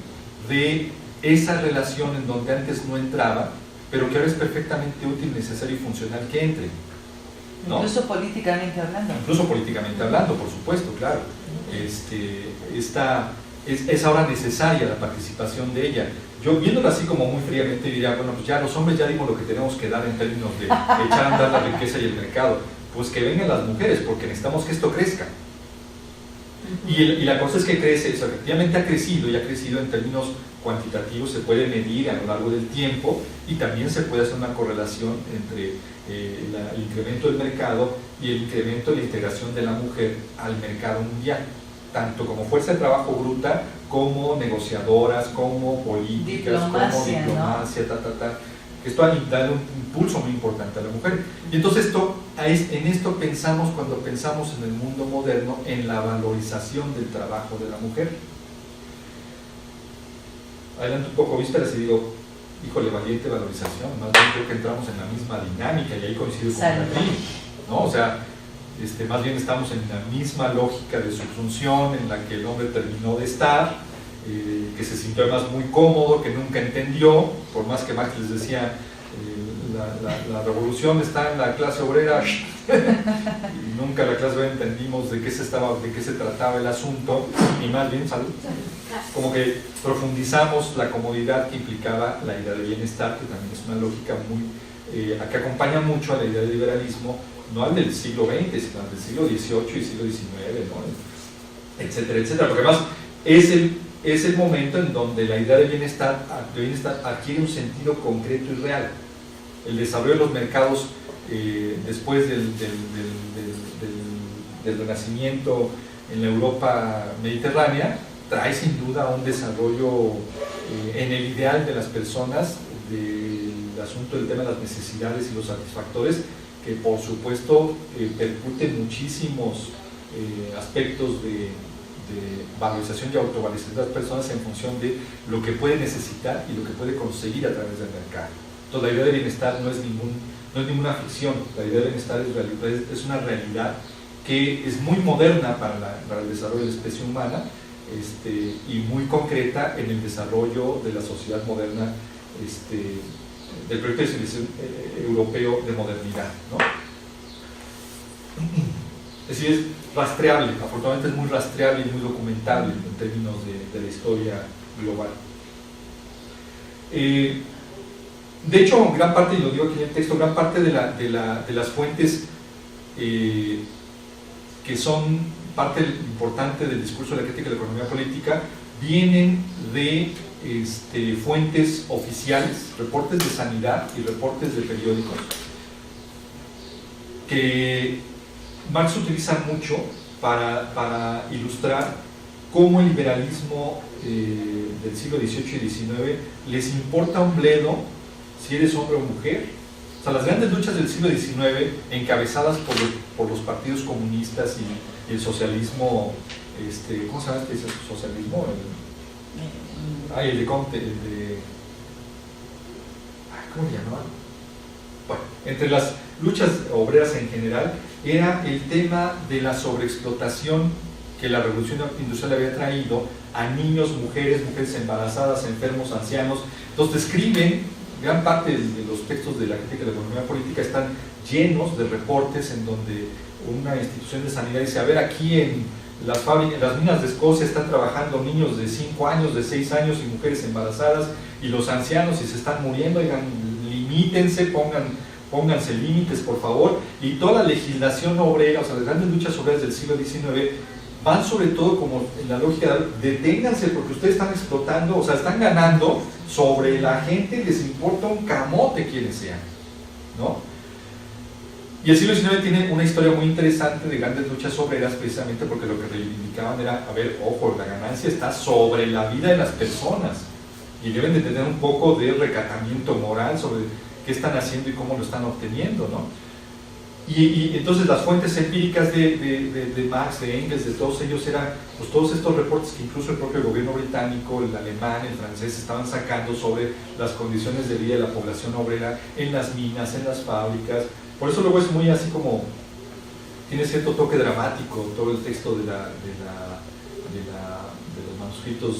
de esa relación en donde antes no entraba, pero que ahora es perfectamente útil, necesario y funcional que entre, ¿no? Incluso políticamente hablando. Incluso políticamente hablando, por supuesto, claro. Es ahora necesaria la participación de ella. Yo viéndolo así como muy fríamente diría, bueno, pues ya los hombres ya dimos lo que tenemos que dar en términos de echar a andar la riqueza y el mercado. Pues que vengan las mujeres, porque necesitamos que esto crezca. Y la cosa es que crece, eso efectivamente ha crecido, y ha crecido en términos cuantitativos, se puede medir a lo largo del tiempo, y también se puede hacer una correlación entre el incremento del mercado y el incremento de la integración de la mujer al mercado mundial, tanto como fuerza de trabajo bruta, como negociadoras, como políticas, como diplomacia, ¿no? Esto ha dado un impulso muy importante a la mujer. Y entonces en esto pensamos cuando pensamos en el mundo moderno, en la valorización del trabajo de la mujer. Adelanto un poco vísperas y digo, híjole, valiente valorización, más bien creo que entramos en la misma dinámica y ahí coincido con Martín, ¿no? O sea, más bien estamos en la misma lógica de subsunción en la que el hombre terminó de estar, que se sintió además muy cómodo, que nunca entendió, por más que Marx les decía, la revolución está en la clase obrera, y nunca la clase obrera entendimos de qué se trataba el asunto, y más bien como que profundizamos la comodidad que implicaba la idea de bienestar, que también es una lógica que acompaña mucho a la idea del liberalismo, no al del siglo XX, sino al del siglo XVIII y siglo XIX, ¿no? Etcétera, etcétera, porque además es el momento en donde la idea de bienestar adquiere un sentido concreto y real. El desarrollo de los mercados después del Renacimiento en la Europa mediterránea trae sin duda un desarrollo en el ideal de las personas del asunto del tema de las necesidades y los satisfactores, que por supuesto percuten muchísimos aspectos de valorización y autovalorización de las personas en función de lo que puede necesitar y lo que puede conseguir a través del mercado. Entonces la idea de bienestar no es ninguna ficción, la idea de bienestar es una realidad que es muy moderna para el desarrollo de la especie humana, y muy concreta en el desarrollo de la sociedad moderna, del proyecto de civilización europeo de modernidad, ¿no? Es decir, es rastreable, afortunadamente es muy rastreable y muy documentable en términos de la historia global. De hecho, gran parte, y lo digo aquí en el texto, gran parte de las fuentes que son parte importante del discurso de la crítica de la economía política vienen de fuentes oficiales, reportes de sanidad y reportes de periódicos, que Marx utiliza mucho para ilustrar cómo el liberalismo del siglo XVIII y XIX les importa un bledo si eres hombre o mujer. O sea, las grandes luchas del siglo XIX, encabezadas por los partidos comunistas y el socialismo, ¿cómo se llama este socialismo? El de Comte, ¿cómo le llamaban? Bueno, entre las luchas obreras en general era el tema de la sobreexplotación que la revolución industrial había traído a niños, mujeres embarazadas, enfermos, ancianos. Entonces describen, gran parte de los textos de la crítica de la economía política están llenos de reportes en donde una institución de sanidad dice, a ver, aquí en las fábricas, las minas de Escocia están trabajando niños de 5 años, de 6 años y mujeres embarazadas, y los ancianos, y se están muriendo, oigan, limítense, pónganse límites, por favor. Y toda la legislación obrera, o sea, las grandes luchas obreras del siglo XIX van sobre todo como en la lógica de deténganse porque ustedes están explotando, o sea, están ganando sobre la gente, les importa un camote quienes sean, ¿no? Y el siglo XIX tiene una historia muy interesante de grandes luchas obreras, precisamente porque lo que reivindicaban era, a ver, ojo, la ganancia está sobre la vida de las personas y deben de tener un poco de recatamiento moral sobre qué están haciendo y cómo lo están obteniendo, ¿no? Y entonces las fuentes empíricas de Marx, de Engels, de todos ellos eran pues, todos estos reportes que incluso el propio gobierno británico, el alemán, el francés estaban sacando sobre las condiciones de vida de la población obrera en las minas, en las fábricas. Por eso luego es muy así como, tiene cierto toque dramático todo el texto de los manuscritos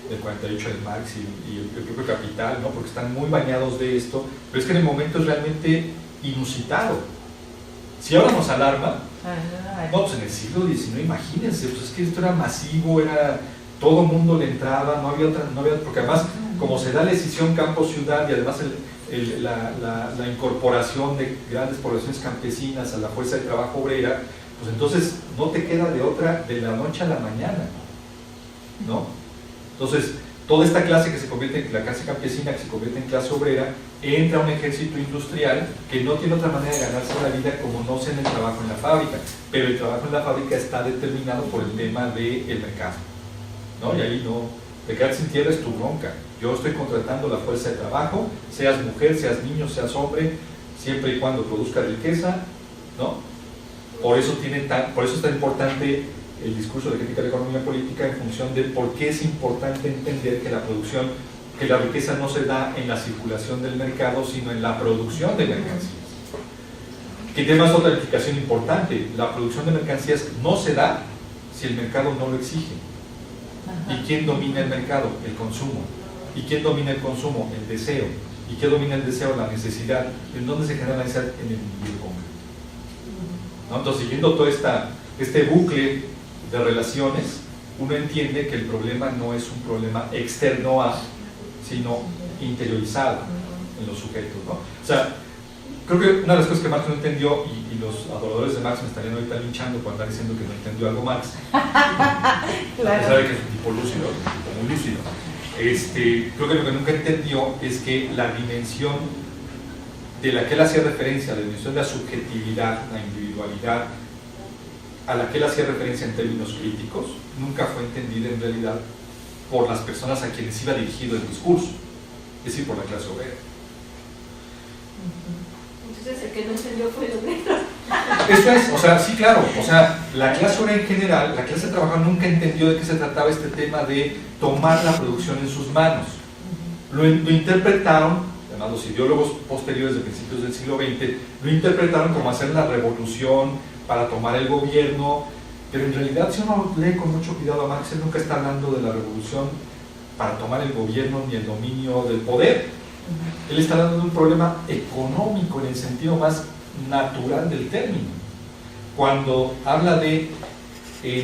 del 48 de Marx y el propio Capital, ¿no? Porque están muy bañados de esto, pero es que en el momento es realmente inusitado. Si ahora nos alarma, no, pues en el siglo XIX, imagínense, pues es que esto era masivo, todo el mundo le entraba, no había, porque además, como se da la decisión campo-ciudad y además la incorporación de grandes poblaciones campesinas a la fuerza de trabajo obrera, pues entonces no te queda de otra de la noche a la mañana, ¿no? Entonces, toda esta clase que se convierte en la clase campesina, que se convierte en clase obrera, entra a un ejército industrial que no tiene otra manera de ganarse la vida como no sea en el trabajo en la fábrica, pero el trabajo en la fábrica está determinado por el tema del mercado, ¿no? Y ahí no, te quedas sin tierra es tu bronca. Yo estoy contratando la fuerza de trabajo, seas mujer, seas niño, seas hombre, siempre y cuando produzca riqueza, ¿no? Por eso es tan importante el discurso de crítica de la economía política en función de por qué es importante entender que la riqueza no se da en la circulación del mercado, sino en la producción de mercancías. Que tiene más otra explicación importante, la producción de mercancías no se da si el mercado no lo exige. ¿Y quién domina el mercado? El consumo. ¿Y quién domina el consumo? El deseo. ¿Y qué domina el deseo? La necesidad. ¿En dónde se genera la necesidad? En el individuo concreto, ¿no? Entonces, siguiendo todo este bucle de relaciones, uno entiende que el problema no es un problema externo a, sino interiorizado en los sujetos, ¿no? O sea, creo que una de las cosas que Marx no entendió, y los adoradores de Marx me estarían ahorita linchando por andar diciendo que no entendió algo Marx, claro. A pesar de que es un tipo lúcido, muy lúcido, creo que lo que nunca entendió es que la dimensión de la que él hacía referencia, la dimensión de la subjetividad, la individualidad, a la que él hacía referencia en términos críticos, nunca fue entendida en realidad por las personas a quienes iba dirigido el discurso, es decir, por la clase obrera. Entonces el que no entendió fue el obrero. Eso es, o sea, sí, claro, o sea, la clase obrera en general, la clase trabajadora nunca entendió de qué se trataba este tema de tomar la producción en sus manos. Lo interpretaron, además los ideólogos posteriores de principios del siglo XX, lo interpretaron como hacer la revolución para tomar el gobierno, pero en realidad si uno lee con mucho cuidado a Marx, él nunca está hablando de la revolución para tomar el gobierno ni el dominio del poder. Él está hablando de un problema económico en el sentido más natural del término. Cuando habla de que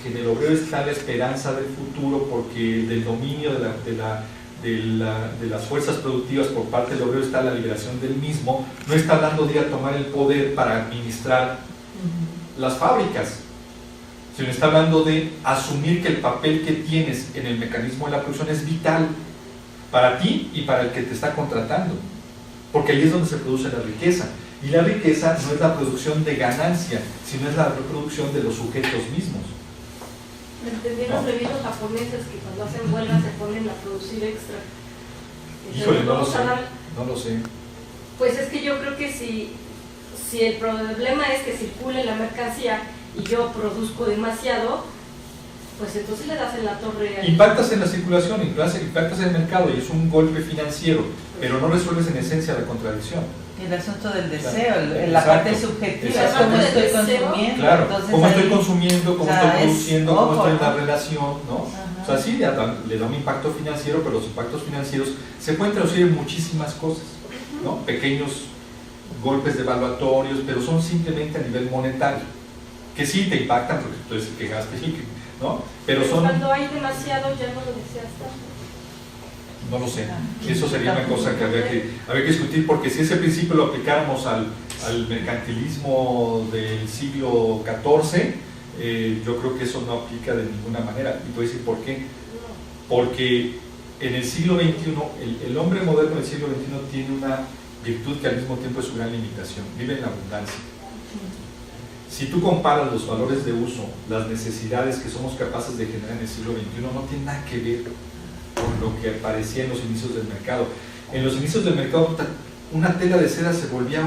en el obrero está la esperanza del futuro porque del dominio de las fuerzas productivas por parte del obrero está la liberación del mismo, no está hablando de ir a tomar el poder para administrar las fábricas, sino está hablando de asumir que el papel que tienes en el mecanismo de la producción es vital para ti y para el que te está contratando, porque ahí es donde se produce la riqueza, y la riqueza no es la producción de ganancia, sino es la reproducción de los sujetos mismos. Entendí los revistas japoneses que cuando hacen huelga se ponen a producir extra. Híjole, no lo sé. Pues es que yo creo que si el problema es que circule la mercancía y yo produzco demasiado, pues entonces le das en la torre. Impactas en la circulación, impactas en el mercado y es un golpe financiero, pero no resuelves en esencia la contradicción. El asunto del deseo, claro. La parte subjetiva, es cómo estoy consumiendo. Claro, entonces, cómo estoy consumiendo, cómo estoy produciendo, cómo estoy en la ¿no? relación, ¿no? Ajá. O sea, sí, le da un impacto financiero, pero los impactos financieros se pueden traducir en muchísimas cosas, ¿no? Pequeños golpes devaluatorios, pero son simplemente a nivel monetario, que sí te impactan porque tú dices que gastes, ¿no? Pero son... Cuando hay demasiado ya no lo deseas tanto. No lo sé, eso sería una cosa que habría que discutir, porque si ese principio lo aplicáramos al mercantilismo del siglo XIV, yo creo que eso no aplica de ninguna manera. Y te voy a decir por qué. Porque en el siglo XXI, el hombre moderno del siglo XXI tiene una virtud que al mismo tiempo es su gran limitación: vive en la abundancia. Si tú comparas los valores de uso, las necesidades que somos capaces de generar en el siglo XXI, no tiene nada que ver con lo que parecía en los inicios del mercado. En los inicios del mercado, una tela de seda se volvía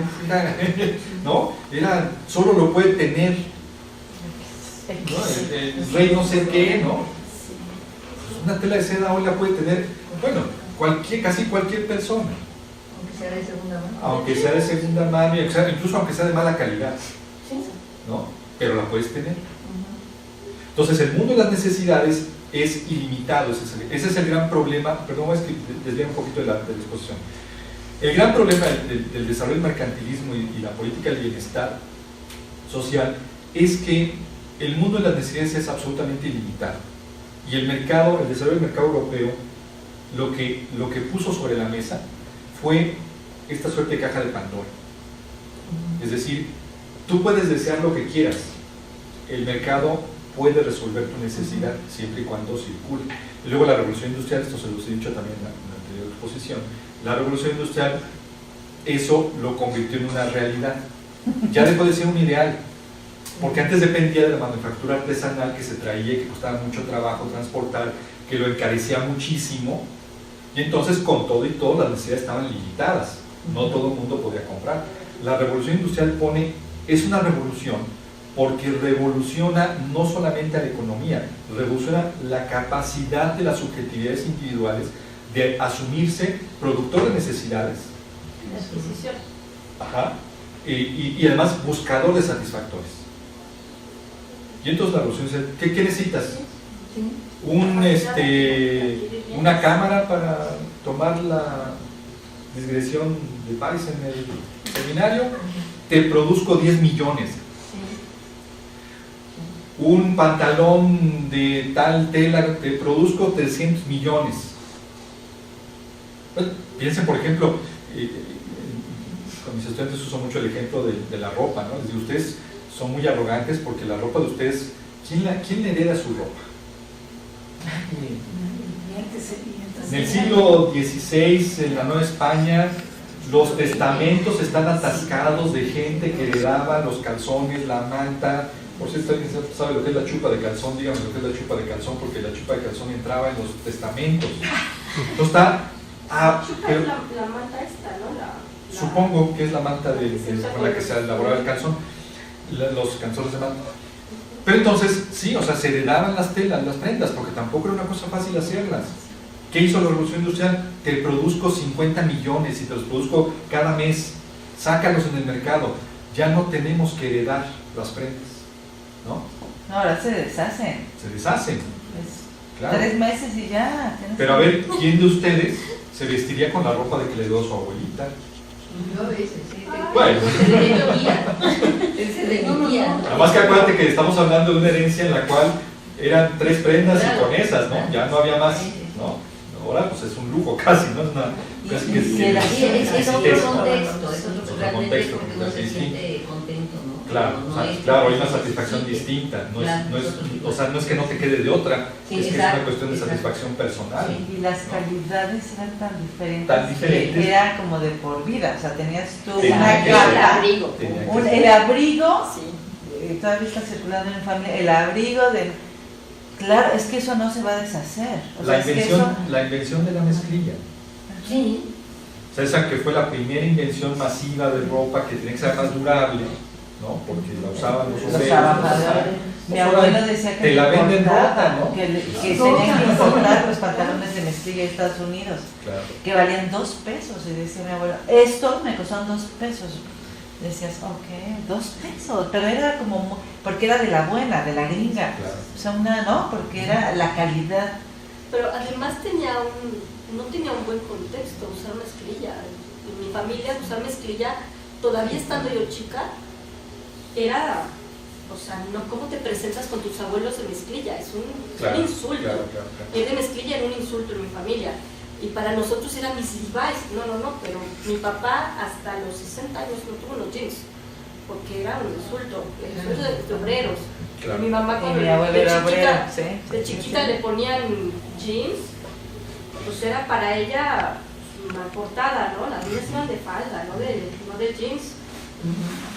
¿no? Era, solo lo puede tener, ¿no? El rey no sé qué, ¿no? Una tela de seda hoy la puede tener, bueno, casi cualquier persona. Aunque sea de segunda mano. Aunque sea de segunda mano, incluso aunque sea de mala calidad, ¿no? Pero la puedes tener. Entonces, el mundo de las necesidades es ilimitado. Ese es el gran problema. Perdón, voy a desviar un poquito de la exposición. El gran problema del desarrollo del mercantilismo y la política del bienestar social es que el mundo de las necesidades es absolutamente ilimitado, y el desarrollo del mercado europeo lo que puso sobre la mesa fue esta suerte de caja de Pandora. Es decir, tú puedes desear lo que quieras, el mercado puede resolver tu necesidad siempre y cuando circule. Y luego la revolución industrial, esto se los he dicho también en la anterior exposición, la revolución industrial, eso lo convirtió en una realidad. Ya dejó de ser un ideal, porque antes dependía de la manufactura artesanal que se traía, que costaba mucho trabajo transportar, que lo encarecía muchísimo, y entonces con todo y todo las necesidades estaban limitadas, no todo el mundo podía comprar. La revolución industrial es una revolución porque revoluciona no solamente a la economía, revoluciona la capacidad de las subjetividades individuales de asumirse productor de necesidades, y además buscador de satisfactores. Y entonces la revolución dice, ¿qué necesitas? Una cámara para tomar la digresión de París en el seminario, te produzco 10 millones. Un pantalón de tal tela, te produzco 300 millones. Bueno, piensen, por ejemplo, con mis estudiantes uso mucho el ejemplo de la ropa, ¿no? Les digo, ustedes son muy arrogantes porque la ropa de ustedes, ¿quién le hereda su ropa? En el siglo XVI, en la Nueva España, los testamentos están atascados de gente que heredaba los calzones, la manta. Por cierto, ¿alguien sabe lo que es la chupa de calzón? Díganme lo que es la chupa de calzón, porque la chupa de calzón entraba en los testamentos. Entonces está... pero, la manta esta, ¿no? Supongo que es la manta con la que se elaboraba el calzón, los calzones de manta. Pero entonces, sí, o sea, se heredaban las telas, las prendas, porque tampoco era una cosa fácil hacerlas. ¿Qué hizo la revolución industrial? Te produzco 50 millones y te los produzco cada mes, sácalos en el mercado. Ya no tenemos que heredar las prendas, ¿no? No, ahora se deshacen. Se deshacen. Claro. 3 meses y ya. Pero a ver, ¿quién de ustedes se vestiría con la ropa de que le dio su abuelita? Yo a veces, sí. Bueno. Ese de mi tía. Además que acuérdate que estamos hablando de una herencia en la cual eran 3 prendas y con esas, ¿no? Ya no había más, ¿no? Ahora pues es un lujo casi, ¿no? Es una... Es otro contexto, es otro realmente porque uno se distinto. siente contento, ¿no? Claro, claro, hay una satisfacción distinta, o sea, no es que no te quede de otra, es que es una cuestión de satisfacción personal. Y las calidades eran tan diferentes, que era como de por vida, o sea, tenías tú una capa, el abrigo, todavía está circulando en familia, el abrigo de... Claro, es que eso no se va a deshacer. La invención de la mezclilla. Sí. O sea, esa que fue la primera invención masiva de ropa que tenía que ser más durable, ¿no? Porque la usaban los obreros. Mi abuelo decía que te la venden rota, ¿no? Que tenían que importar los pantalones de mezclilla de Estados Unidos, claro, que valían 2 pesos, y decía mi abuelo, esto me costaron 2 pesos. Decías, ok, 2 pesos, pero era como, porque era de la buena, de la gringa, claro. O sea, no, porque era la calidad. Pero además no tenía un buen contexto usar mezclilla. En mi familia usar mezclilla, todavía estando yo chica, era, o sea, no, ¿cómo te presentas con tus abuelos en mezclilla? Es un insulto. Claro. Ir de mezclilla era un insulto en mi familia. Y para nosotros eran mis Levi's, no, pero mi papá hasta los 60 años no tuvo los jeans, porque era un insulto, el insulto de obreros. Claro. Y mi mamá cuando de chiquita le ponían jeans, pues era para ella una portada, ¿no? Las niñas iban de falda, no de jeans.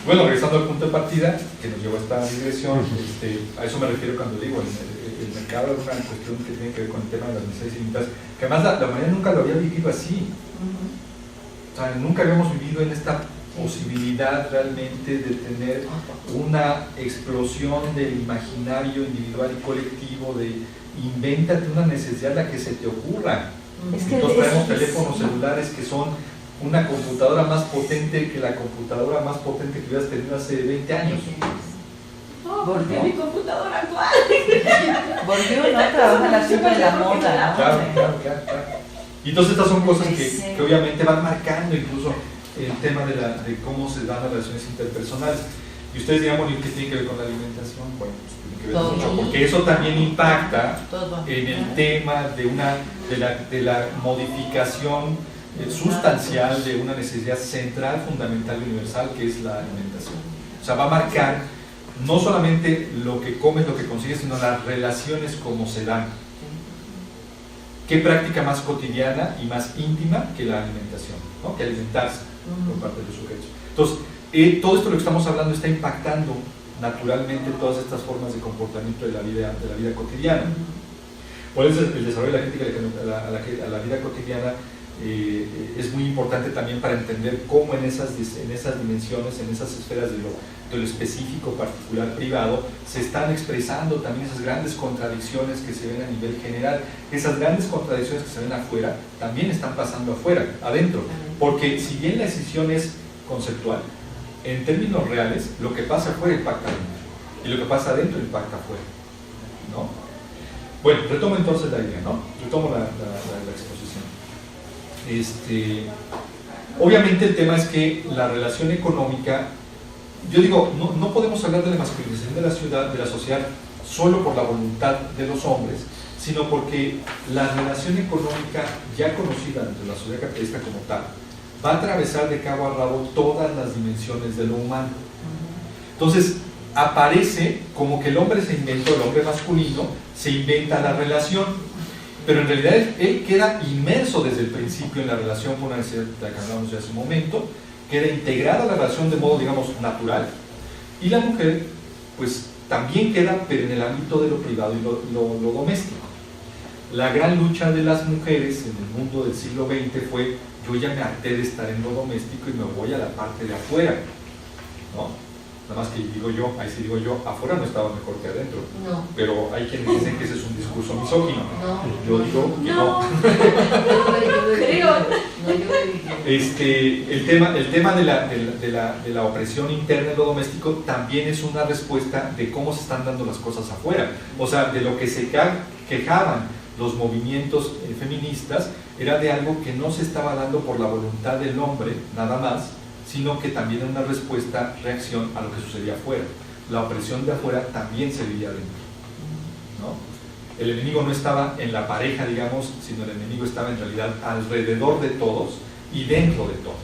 Bueno, regresando al punto de partida que nos llevó a esta digresión, a eso me refiero cuando digo el mercado es una cuestión que tiene que ver con el tema de las necesidades ilimitadas, que además la humanidad nunca lo había vivido así. O sea, nunca habíamos vivido en esta posibilidad realmente de tener una explosión del imaginario individual y colectivo, de invéntate una necesidad la que se te ocurra. Entonces traemos teléfonos celulares que son una computadora más potente que la computadora más potente que hubieras tenido hace 20 años. Volvió mi computadora actual. Volvió, ¿no? Trabaja la super de la moda. Claro. Y entonces estas son cosas que obviamente van marcando incluso el tema de cómo se dan las relaciones interpersonales. Y ustedes dirán, bueno, ¿qué tiene que ver con la alimentación? Bueno, pues tiene que ver mucho, porque eso también impacta en el tema de la modificación sustancial de una necesidad central, fundamental y universal, que es la alimentación. O sea, va a marcar no solamente lo que comes, lo que consigues, sino las relaciones como se dan. ¿Qué práctica más cotidiana y más íntima que la alimentación, ¿no? Que alimentarse por parte de los sujetos? Entonces, todo esto de lo que estamos hablando está impactando naturalmente todas estas formas de comportamiento de la vida cotidiana. Por eso el desarrollo de la crítica a la vida cotidiana es muy importante también para entender cómo en esas dimensiones, en esas esferas de lo específico, particular, privado, se están expresando también esas grandes contradicciones que se ven a nivel general. Esas grandes contradicciones que se ven afuera también están pasando adentro, porque si bien la decisión es conceptual, en términos reales, lo que pasa afuera impacta adentro y lo que pasa adentro impacta afuera, ¿no? Bueno, retomo entonces la idea, ¿no? Retomo la exposición. Obviamente el tema es que la relación económica, yo digo, no podemos hablar de la masculinización de la sociedad solo por la voluntad de los hombres, sino porque la relación económica ya conocida dentro de la sociedad capitalista como tal va a atravesar de cabo a rabo todas las dimensiones de lo humano. Entonces aparece como que el hombre masculino se inventa la relación, pero en realidad él queda inmerso desde el principio en la relación con una necesidad de la que hablamos ya hace un momento, queda integrada a la relación de modo, digamos, natural, y la mujer pues también queda, pero en el ámbito de lo privado y lo doméstico. La gran lucha de las mujeres en el mundo del siglo XX fue: yo ya me harté de estar en lo doméstico y me voy a la parte de afuera, ¿no? Nada más que ahí sí digo yo, afuera no estaba mejor que adentro. No. Pero hay quienes dicen que ese es un discurso misógino. No. Yo digo que no. El tema de la opresión interna en lo doméstico también es una respuesta de cómo se están dando las cosas afuera. O sea, de lo que se quejaban los movimientos feministas era de algo que no se estaba dando por la voluntad del hombre, nada más, sino que también era una reacción a lo que sucedía afuera. La opresión de afuera también se vivía adentro, ¿no? El enemigo no estaba en la pareja, digamos, sino el enemigo estaba en realidad alrededor de todos y dentro de todos.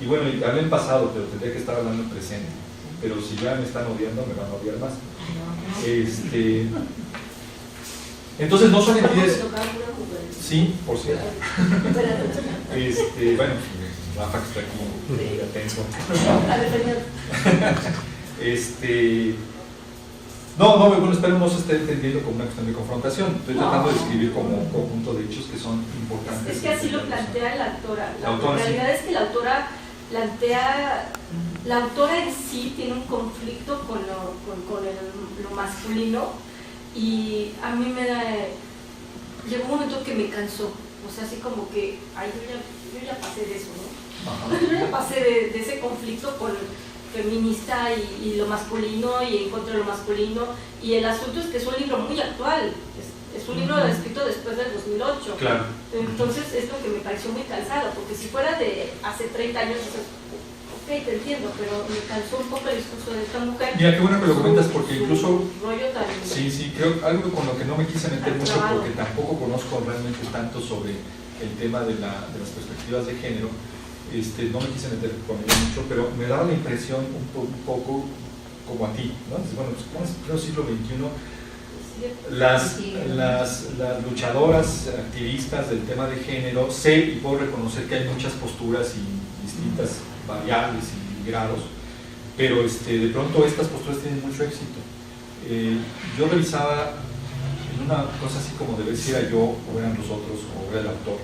Y bueno, hablé en pasado, pero tendría que estar hablando en presente. Pero si ya me están odiando, me van a odiar más. Entonces no son entidades... Sí, por cierto. Bueno, Rafa que está aquí atento. Bueno, espero no se esté entendiendo como una cuestión de confrontación. Estoy tratando de escribir como un conjunto de hechos que son importantes. Es que así lo plantea la autora. La autora, realidad es que la autora plantea, la autora en sí tiene un conflicto con lo masculino, y a mí llegó un momento que me cansó, o sea, así como que, ay, yo ya pasé de eso, ¿no? Yo ya pasé de ese conflicto con feminista y lo masculino y en contra de lo masculino, y el asunto es que es un libro muy actual, es un libro escrito después del 2008. Claro. Entonces es lo que me pareció muy cansado, porque si fuera de hace 30 años, ok, te entiendo, pero me cansó un poco el discurso de esta mujer. Mira, qué bueno que lo comentas, porque incluso... rollo tan... Sí, creo algo con lo que no me quise meter mucho, porque tampoco conozco realmente tanto sobre el tema de las perspectivas de género, no me quise meter con ello mucho, pero me daba la impresión un poco como a ti, ¿no? Entonces, bueno, pues como es el siglo XXI, las luchadoras activistas del tema de género, sé y puedo reconocer que hay muchas posturas y distintas variables y grados, pero de pronto estas posturas tienen mucho éxito. Yo revisaba en una cosa así como de ver si era yo o eran los otros o era el autor,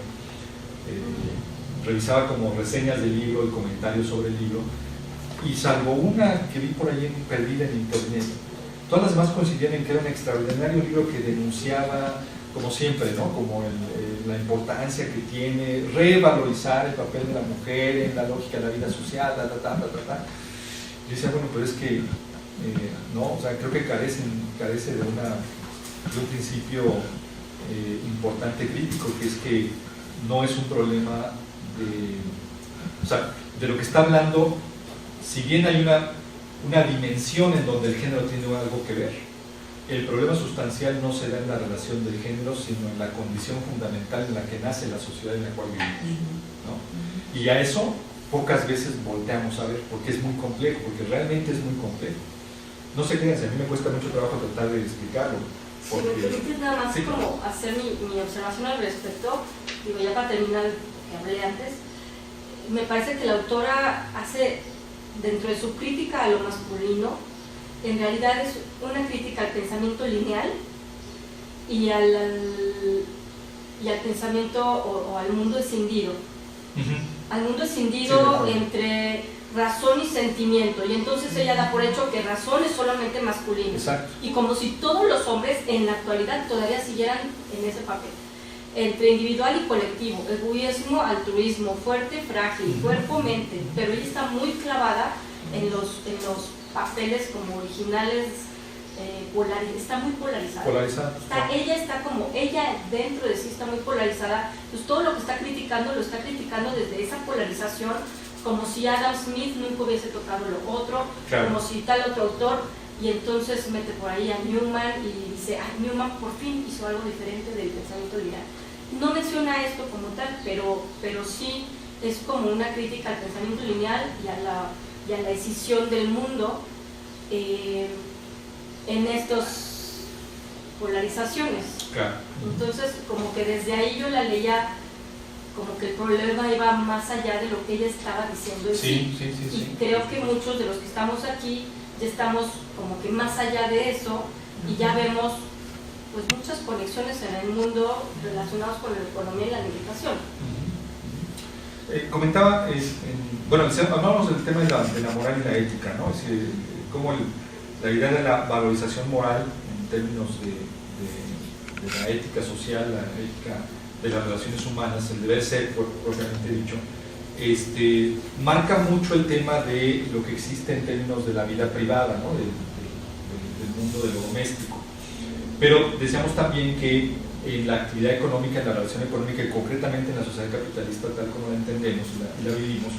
revisaba como reseñas del libro y comentarios sobre el libro, y salvo una que vi por ahí perdida en internet, todas las demás coincidían en que era un extraordinario libro que denunciaba, como siempre, ¿no? Como la importancia que tiene revalorizar el papel de la mujer en la lógica de la vida social, Yo decía, bueno, pero es que no, o sea, creo que carece de un principio importante crítico, que es que no es un problema de lo que está hablando. Si bien hay una dimensión en donde el género tiene algo que ver, el problema sustancial no se da en la relación del género, sino en la condición fundamental en la que nace la sociedad en la cual vivimos, ¿no? Y a eso pocas veces volteamos a ver, porque es muy complejo, porque realmente es muy complejo. No se crean, a mí me cuesta mucho trabajo tratar de explicarlo. Porque... Si me permites nada más como hacer mi observación al respecto, digo, ya para terminar que hablé antes, me parece que la autora hace, dentro de su crítica a lo masculino, en realidad es una crítica al pensamiento lineal y al pensamiento o al mundo escindido. Al mundo escindido entre razón y sentimiento, y entonces ella da por hecho que razón es solamente masculino. Exacto. Y como si todos los hombres en la actualidad todavía siguieran en ese papel, entre individual y colectivo, egoísmo, altruismo, fuerte, frágil, cuerpo, mente, pero ella está muy clavada en los papeles como originales, está muy polarizada. Ella está como, ella dentro de sí está muy polarizada, pues todo lo que está criticando lo está criticando desde esa polarización, como si Adam Smith nunca hubiese tocado lo otro, claro, como si tal otro autor, y entonces mete por ahí a Newman y dice, Newman por fin hizo algo diferente del pensamiento lineal. No menciona esto como tal, pero sí es como una crítica al pensamiento lineal y a la escisión del mundo en estas polarizaciones. Claro. Entonces, como que desde ahí yo la leía como que el problema iba más allá de lo que ella estaba diciendo. Sí. Y creo que muchos de los que estamos aquí ya estamos como que más allá de eso, y ya vemos pues muchas conexiones en el mundo relacionadas con la economía y la alimentación. Comentaba, hablábamos del tema de la moral y la ética, ¿no? Es decir, cómo la idea de la valorización moral en términos de la ética social, la ética de las relaciones humanas, el deber ser, propiamente dicho, marca mucho el tema de lo que existe en términos de la vida privada, ¿no? del mundo de lo doméstico. Pero decíamos también que en la actividad económica, en la relación económica y concretamente en la sociedad capitalista tal como la entendemos y la vivimos,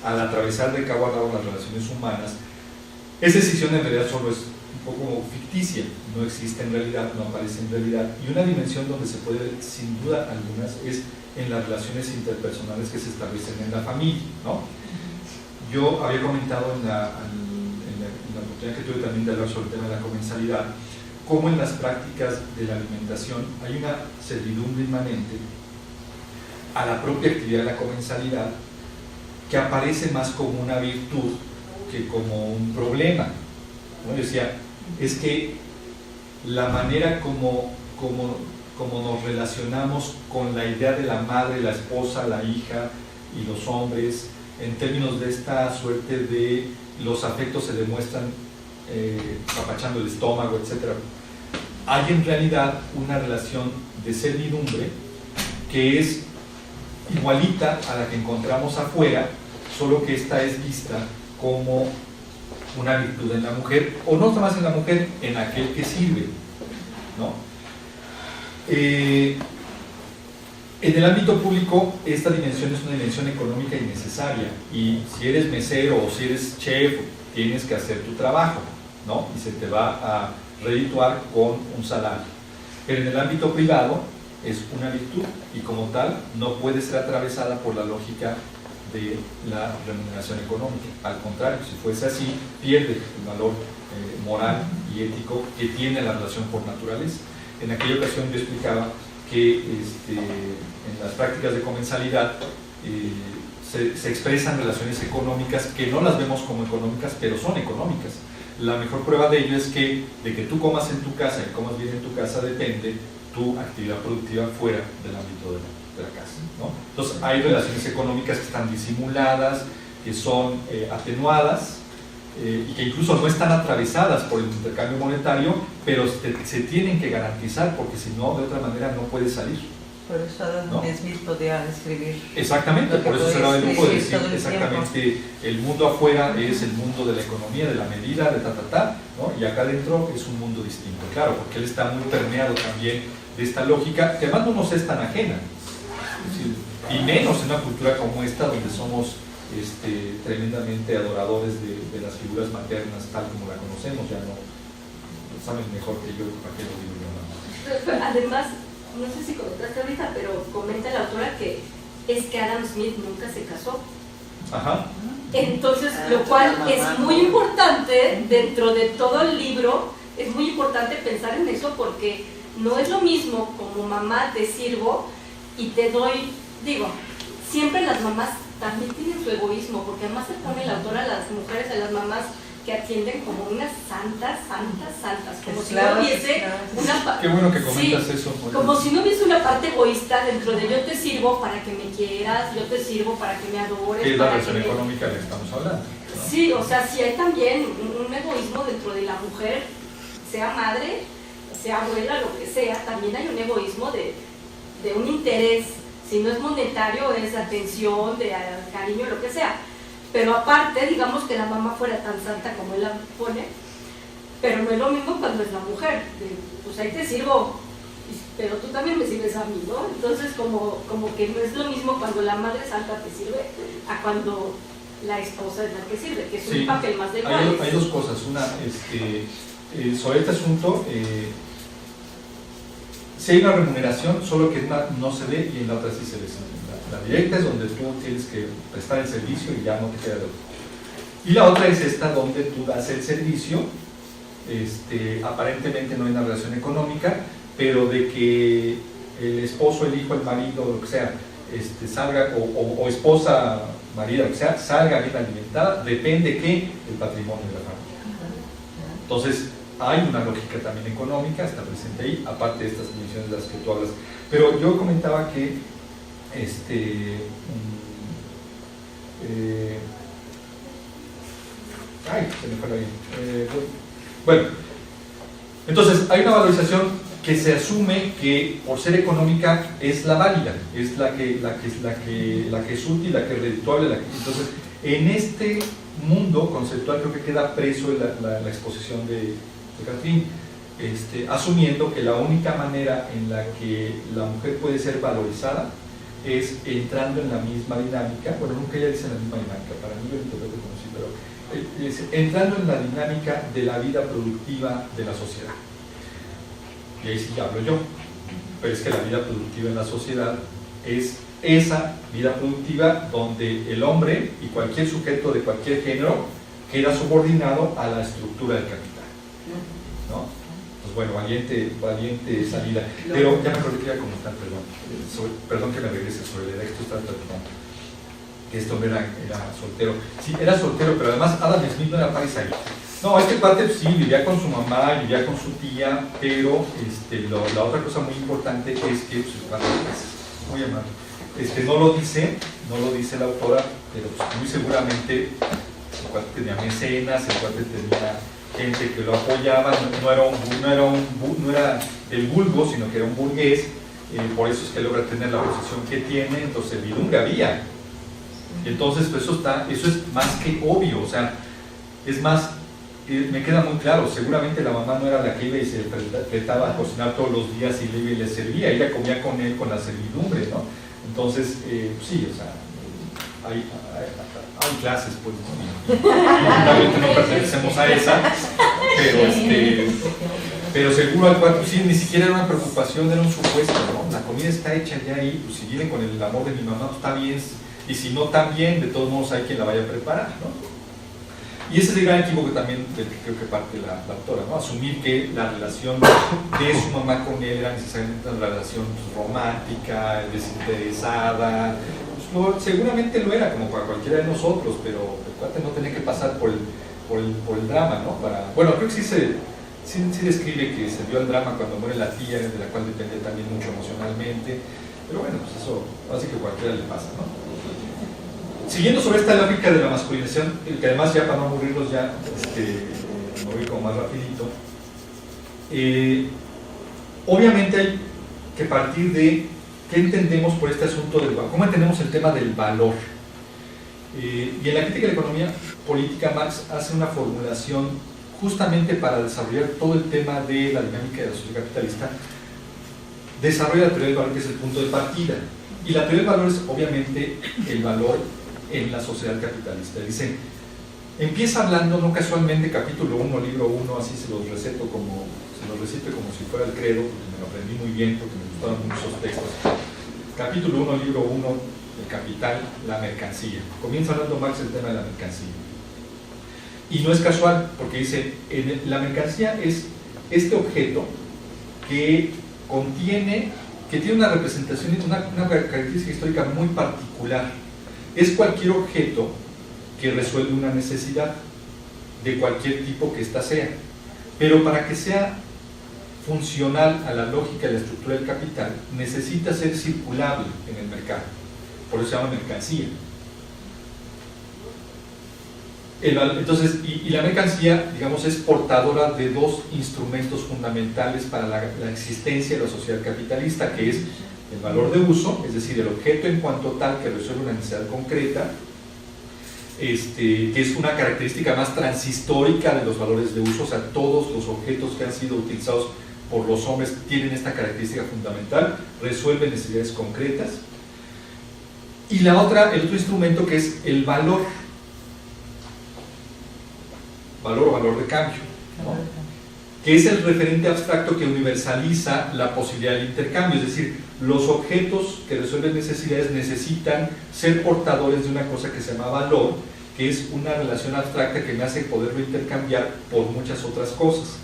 al atravesar de cabo a cabo las relaciones humanas, esa decisión en realidad solo es un poco ficticia, no existe en realidad, no aparece en realidad, y una dimensión donde se puede ver sin duda algunas es en las relaciones interpersonales que se establecen en la familia, ¿no? Yo había comentado en la oportunidad que tuve también de hablar sobre el tema de la comensalidad, cómo en las prácticas de la alimentación hay una servidumbre inmanente a la propia actividad de la comensalidad que aparece más como una virtud que como un problema, ¿no? Yo decía, es que la manera como nos relacionamos con la idea de la madre, la esposa, la hija y los hombres en términos de esta suerte de los afectos se demuestran apachando el estómago, etc. Hay en realidad una relación de servidumbre que es igualita a la que encontramos afuera, solo que esta es vista como una virtud en la mujer, o no más en la mujer, en aquel que sirve, ¿no? En el ámbito público, esta dimensión es una dimensión económica innecesaria, y si eres mesero o si eres chef, tienes que hacer tu trabajo, ¿no? Y se te va a redituar con un salario. Pero en el ámbito privado es una virtud, y como tal no puede ser atravesada por la lógica de la remuneración económica. Al contrario, si fuese así, pierde el valor moral y ético que tiene la relación por naturaleza. En aquella ocasión yo explicaba que en las prácticas de comensalidad se expresan relaciones económicas que no las vemos como económicas, pero son económicas. La mejor prueba de ello es que de que tú comas en tu casa y comas bien en tu casa depende tu actividad productiva fuera del ámbito de la casa, ¿no? Entonces hay relaciones económicas que están disimuladas, que son atenuadas, y que incluso no están atravesadas por el intercambio monetario, pero se tienen que garantizar, porque si no, de otra manera no puede salir. Por eso Adam Smith podía describir. Exactamente, por eso se daba el lujo de decir exactamente el mundo afuera es el mundo de la economía, de la medida, de ¿no? Y acá adentro es un mundo distinto, claro, porque él está muy permeado también de esta lógica, que además no nos es tan ajena, es decir, y menos en una cultura como esta, donde somos tremendamente adoradores de las figuras maternas tal como la conocemos. Ya no sabes mejor que yo, para qué lo digo yo, ¿no? Además, no sé si comentaste ahorita, pero comenta la autora que es que Adam Smith nunca se casó. Ajá. Entonces, lo cual es muy importante dentro de todo el libro, es muy importante pensar en eso, porque no es lo mismo como mamá te sirvo y te doy, digo, siempre las mamás también tienen su egoísmo, porque además se pone la autora a las mujeres, a las mamás que atienden como unas santas, como si no hubiese una Qué bueno que comentas eso. Como si no hubiese una parte egoísta dentro de yo te sirvo para que me quieras, yo te sirvo para que me adores. Que es la relación económica de la que estamos hablando, ¿no? Sí, o sea, sí hay también un egoísmo dentro de la mujer, sea madre, sea abuela, lo que sea, también hay un egoísmo de un interés. Si no es monetario, es atención, de cariño, lo que sea. Pero aparte, digamos que la mamá fuera tan santa como él la pone, pero no es lo mismo cuando es la mujer. Pues ahí te sirvo, pero tú también me sirves a mí, ¿no? Entonces, como que no es lo mismo cuando la madre santa te sirve a cuando la esposa es la que sirve, que es un papel más de igual. Hay dos cosas. Una, sobre este asunto, si hay una remuneración, solo que en una no se ve y en la otra sí se ve. La directa es donde tú tienes que prestar el servicio y ya no te queda de otra. Y la otra es esta, donde tú das el servicio, aparentemente no hay una relación económica, pero de que el esposo, el hijo, el marido, lo que sea, salga, o esposa, marido, lo que sea, salga bien alimentada, depende que el patrimonio de la familia. Entonces, hay una lógica también económica, está presente ahí, aparte de estas dimensiones de las que tú hablas. Pero yo comentaba que se me fue la vida. Bueno, entonces hay una valorización que se asume que por ser económica es la válida, es la que es útil, la que es redituable. Entonces, en este mundo conceptual creo que queda preso la exposición de Catherine, asumiendo que la única manera en la que la mujer puede ser valorizada es entrando en la misma dinámica. Bueno, nunca ella dice en la misma dinámica, para mí yo lo conocí, pero entrando en la dinámica de la vida productiva de la sociedad. Y ahí sí ya hablo yo, pero es que la vida productiva en la sociedad es esa vida productiva donde el hombre y cualquier sujeto de cualquier género queda subordinado a la estructura del capital, ¿no? Pues bueno, valiente salida. Pero ya me acordé que iba a comentar, perdón que me regrese sobre el esto, está platicando que este hombre era soltero. Sí, era soltero, pero además Adam Smith no era país ahí. No, este parte sí, vivía con su mamá, vivía con su tía, pero la otra cosa muy importante es que su padre es muy amable. no lo dice la autora, pero pues muy seguramente el cuate tenía mecenas, el cuate tenía gente que lo apoyaba, no era el vulgo, sino que era un burgués, por eso es que logra tener la posición que tiene, entonces servidumbre había. Y entonces pues eso es más que obvio, o sea, es más, me queda muy claro, seguramente la mamá no era la que iba y se trataba a cocinar todos los días y le iba y le servía, ella comía con él con la servidumbre, ¿no? Entonces, sí, o sea, hay clases, pues, lamentablemente no pertenecemos a esa, pero seguro al cual, pues sí, ni siquiera era una preocupación, era un supuesto, ¿no? La comida está hecha ya ahí, pues si viene con el amor de mi mamá, pues está bien, y si no tan bien, de todos modos hay quien la vaya a preparar, ¿no? Y ese es el gran equívoco también del que creo que parte la autora, ¿no? Asumir que la relación de su mamá con él era necesariamente una relación romántica, desinteresada. Pues seguramente lo era, como para cualquiera de nosotros, pero el cuate no tenía que pasar por el drama, ¿no? Bueno, creo que sí describe que se dio al drama cuando muere la tía, de la cual depende también mucho emocionalmente, pero bueno, pues eso hace que a cualquiera le pasa, ¿no? Siguiendo sobre esta lógica de la masculinización, que además ya para no aburrirlos ya, me voy como más rapidito, obviamente hay que partir de qué entendemos por este asunto del valor, cómo entendemos el tema del valor. Y en la crítica de la economía política, Marx hace una formulación justamente para desarrollar todo el tema de la dinámica de la sociedad capitalista, desarrolla la teoría del valor, que es el punto de partida. Y la teoría del valor es obviamente el valor en la sociedad capitalista. Dice, empieza hablando, no casualmente, capítulo 1, libro 1, así se los recito como si fuera el credo, porque me lo aprendí muy bien, porque me gustaron muchos textos. Capítulo 1, libro 1, el capital, la mercancía. Comienza hablando Marx del tema de la mercancía. Y no es casual, porque dice, la mercancía es este objeto que tiene una representación, una característica histórica muy particular. Es cualquier objeto que resuelve una necesidad de cualquier tipo que ésta sea, pero para que sea funcional a la lógica y la estructura del capital necesita ser circulable en el mercado, por eso se llama mercancía. Entonces, y la mercancía, digamos, es portadora de dos instrumentos fundamentales para la existencia de la sociedad capitalista, que es el valor de uso, es decir, el objeto en cuanto tal que resuelve una necesidad concreta, que es una característica más transhistórica de los valores de uso, o sea, todos los objetos que han sido utilizados por los hombres tienen esta característica fundamental, resuelven necesidades concretas. Y el otro instrumento, que es el valor de cambio, ¿no? Que es el referente abstracto que universaliza la posibilidad del intercambio, es decir, los objetos que resuelven necesidades necesitan ser portadores de una cosa que se llama valor, que es una relación abstracta que me hace poderlo intercambiar por muchas otras cosas.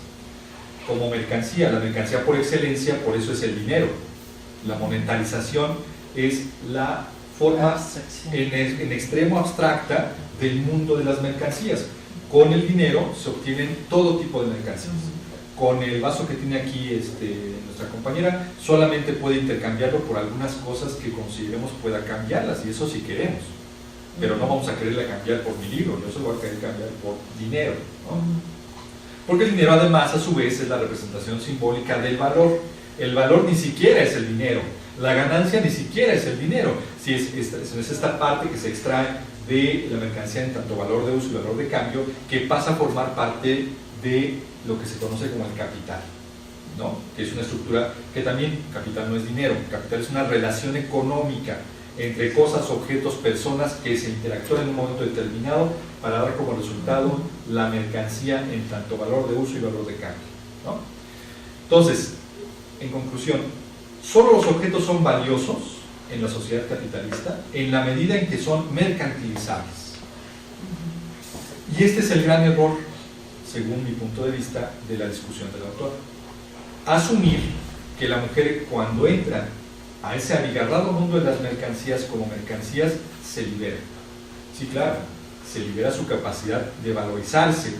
Como mercancía, la mercancía por excelencia, por eso es el dinero. La monetarización es la forma en extremo abstracta del mundo de las mercancías. Con el dinero se obtienen todo tipo de mercancías. Con el vaso que tiene aquí nuestra compañera, solamente puede intercambiarlo por algunas cosas que consideremos pueda cambiarlas, y eso sí queremos. Pero no vamos a quererla cambiar por mi libro, yo solo voy a querer cambiar por dinero, ¿no? Porque el dinero, además, a su vez, es la representación simbólica del valor. El valor ni siquiera es el dinero, la ganancia ni siquiera es el dinero. Si es esta parte que se extrae de la mercancía en tanto valor de uso y valor de cambio, que pasa a formar parte de lo que se conoce como el capital, ¿no? Que es una estructura que también, capital no es dinero, capital es una relación económica entre cosas, objetos, personas que se interactúan en un momento determinado para dar como resultado la mercancía en tanto valor de uso y valor de cambio, ¿no? Entonces, en conclusión, solo los objetos son valiosos en la sociedad capitalista en la medida en que son mercantilizables. Y este es el gran error, según mi punto de vista, de la discusión del autor. Asumir que la mujer, cuando entra a ese abigarrado mundo de las mercancías como mercancías, se libera. Sí, claro, se libera su capacidad de valorizarse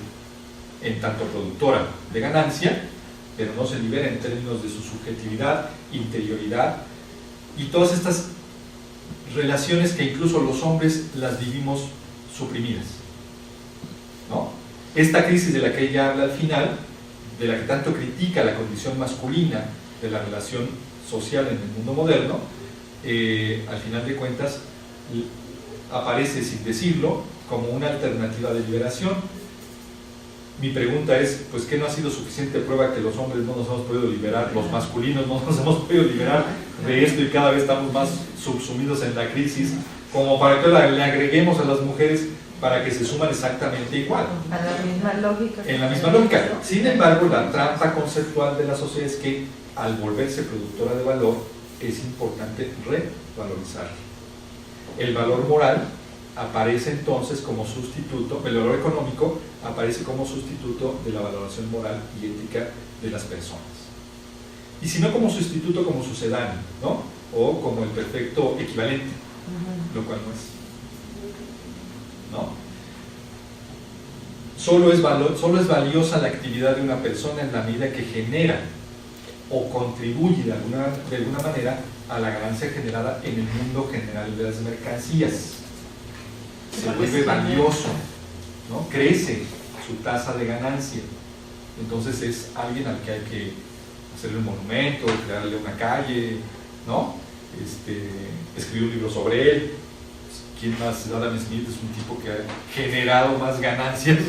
en tanto productora de ganancia, pero no se libera en términos de su subjetividad, interioridad y todas estas relaciones que incluso los hombres las vivimos suprimidas, ¿no? Esta crisis de la que ella habla al final, de la que tanto critica la condición masculina de la relación social en el mundo moderno, al final de cuentas aparece sin decirlo como una alternativa de liberación. Mi pregunta es, pues, ¿qué no ha sido suficiente prueba que los hombres no nos hemos podido liberar, los masculinos no nos hemos podido liberar de esto y cada vez estamos más subsumidos en la crisis, como para que le agreguemos a las mujeres para que se suman exactamente igual? A la misma lógica. En la misma lógica. Sin embargo, la trampa conceptual de la sociedad es que al volverse productora de valor es importante revalorizar. El valor moral aparece entonces como sustituto, el valor económico aparece como sustituto de la valoración moral y ética de las personas. Y si no como sustituto, como sucedáneo, ¿no? O como el perfecto equivalente, lo cual no es. ¿No? Solo es valiosa la actividad de una persona en la medida que genera o contribuye de alguna manera a la ganancia generada en el mundo general de las mercancías. Se vuelve valioso, ¿no? Crece su tasa de ganancia. Entonces es alguien al que hay que hacerle un monumento, crearle una calle, ¿no? Escribir un libro sobre él. ¿Quién más? Adam Smith es un tipo que ha generado más ganancias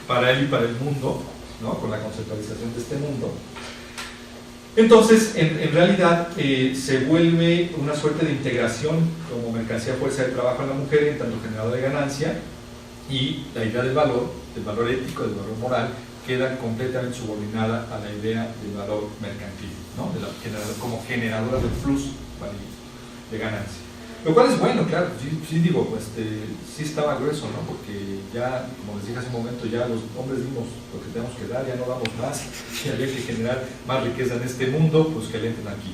para él y para el mundo, ¿no? Con la conceptualización de este mundo. Entonces, en realidad, se vuelve una suerte de integración como mercancía fuerza de trabajo en la mujer en tanto generador de ganancia, y la idea del valor ético, del valor moral, queda completamente subordinada a la idea del valor mercantil, ¿no? Como generadora del flujo de ganancia. Lo cual es bueno, claro, sí digo, sí estaba grueso, ¿no? Porque ya, como les dije hace un momento, ya los hombres dimos lo que tenemos que dar, ya no damos más, y había que generar más riqueza en este mundo, pues que le entren aquí.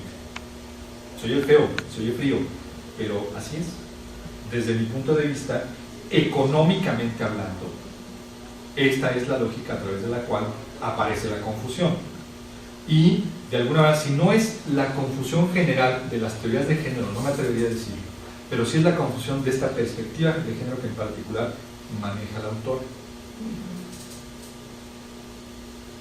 Soy el feo, soy el frío, pero así es. Desde mi punto de vista, económicamente hablando, esta es la lógica a través de la cual aparece la confusión. Y, de alguna manera, si no es la confusión general de las teorías de género, no me atrevería a decirlo, pero sí es la confusión de esta perspectiva de género que en particular maneja el autor.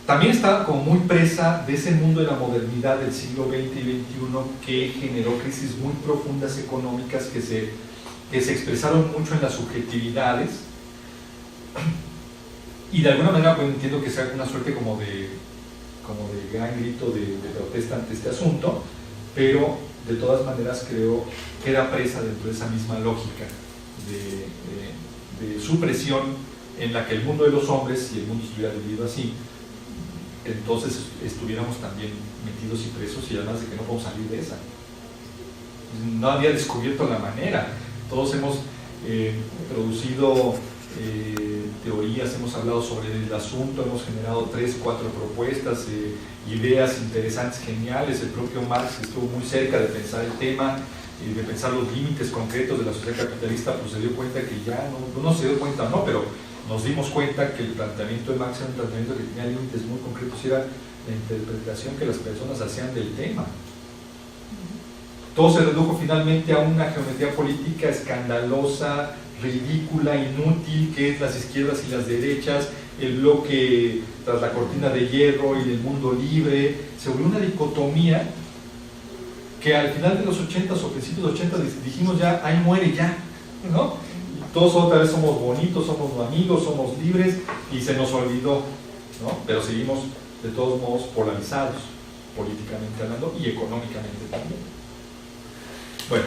También está como muy presa de ese mundo de la modernidad del siglo XX y XXI que generó crisis muy profundas económicas que se expresaron mucho en las subjetividades, y de alguna manera pues entiendo que sea una suerte como de gran grito de protesta ante este asunto, pero de todas maneras creo que queda presa dentro de esa misma lógica de supresión en la que el mundo de los hombres, si el mundo estuviera dividido así, entonces estuviéramos también metidos y presos, y además de que no podemos salir de esa. No había descubierto la manera. Todos hemos producido teorías, hemos hablado sobre el asunto, hemos generado 3, 4 propuestas, ideas interesantes, geniales. El propio Marx estuvo muy cerca de pensar el tema, de pensar los límites concretos de la sociedad capitalista, pues se dio cuenta que ya no se dio cuenta, no, pero nos dimos cuenta que el planteamiento de Marx era un planteamiento que tenía límites muy concretos, y era la interpretación que las personas hacían del tema. Todo se redujo finalmente a una geometría política escandalosa, ridícula, inútil, que es las izquierdas y las derechas, el bloque tras la cortina de hierro y el mundo libre. Se volvió una dicotomía que al final de los 80s o principios de los 80s dijimos ya, ahí muere ya, ¿no? Y todos otra vez somos bonitos, somos amigos, somos libres, y se nos olvidó, ¿no? Pero seguimos de todos modos polarizados, políticamente hablando y económicamente también. Bueno,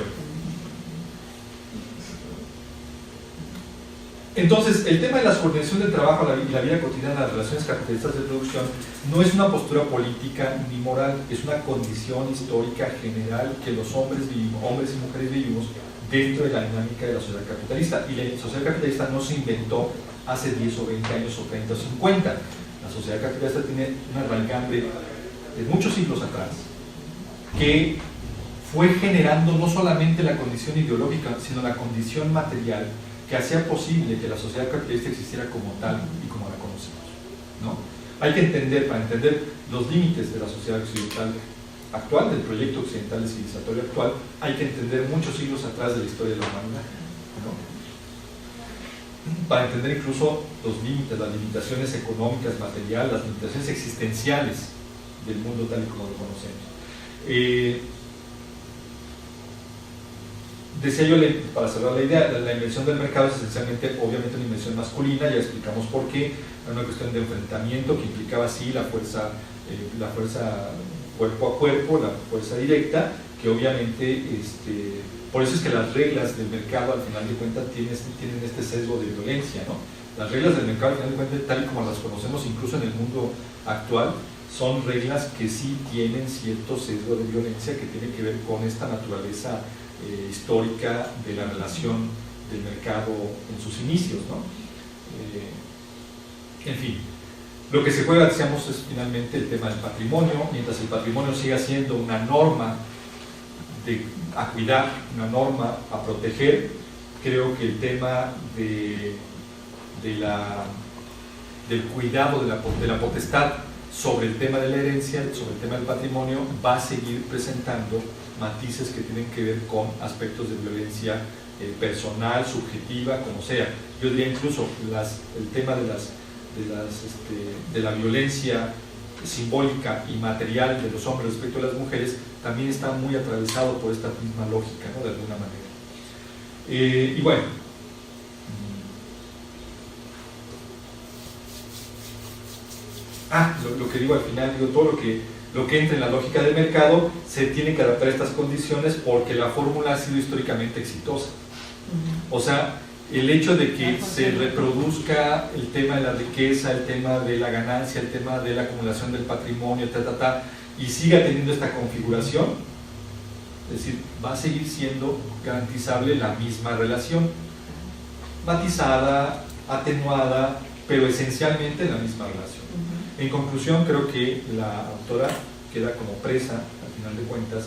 entonces el tema de la subordinación del trabajo y la vida cotidiana, las relaciones capitalistas de producción, no es una postura política ni moral, es una condición histórica general que los hombres y mujeres vivimos dentro de la dinámica de la sociedad capitalista. Y la sociedad capitalista no se inventó hace 10 o 20 años o 30 o 50. La sociedad capitalista tiene una raigambre de muchos siglos atrás, que fue generando no solamente la condición ideológica, sino la condición material que hacía posible que la sociedad capitalista existiera como tal y como la conocemos, ¿no? Hay que entender, para entender los límites de la sociedad occidental, actual, del proyecto occidental de civilizatorio actual, hay que entender muchos siglos atrás de la historia de la humanidad, ¿no? Para entender incluso los límites, las limitaciones económicas, materiales, las limitaciones existenciales del mundo tal y como lo conocemos. Decía yo, para cerrar la idea, la invención del mercado es esencialmente, obviamente, una invención masculina, ya explicamos por qué, era una cuestión de enfrentamiento que implicaba sí la fuerza cuerpo a cuerpo, la fuerza directa, que obviamente, por eso es que las reglas del mercado al final de cuentas tienen este sesgo de violencia, ¿no? Las reglas del mercado al final de cuentas, tal y como las conocemos incluso en el mundo actual, son reglas que sí tienen cierto sesgo de violencia que tiene que ver con esta naturaleza histórica de la relación del mercado en sus inicios, ¿no? En fin, lo que se juega, decíamos, es finalmente el tema del patrimonio. Mientras el patrimonio siga siendo una norma a cuidar, una norma a proteger, creo que el tema del cuidado de la potestad sobre el tema de la herencia, sobre el tema del patrimonio, va a seguir presentando matices que tienen que ver con aspectos de violencia personal, subjetiva, como sea. Yo diría incluso el tema de la violencia simbólica y material de los hombres respecto a las mujeres también está muy atravesado por esta misma lógica, ¿no? De alguna manera. Y bueno, lo que digo al final, digo, todo lo que entra en la lógica del mercado se tiene que adaptar a estas condiciones porque la fórmula ha sido históricamente exitosa. O sea, el hecho de que se reproduzca el tema de la riqueza, el tema de la ganancia, el tema de la acumulación del patrimonio, y siga teniendo esta configuración, es decir, va a seguir siendo garantizable la misma relación, matizada, atenuada, pero esencialmente la misma relación. En conclusión, creo que la autora queda como presa, al final de cuentas,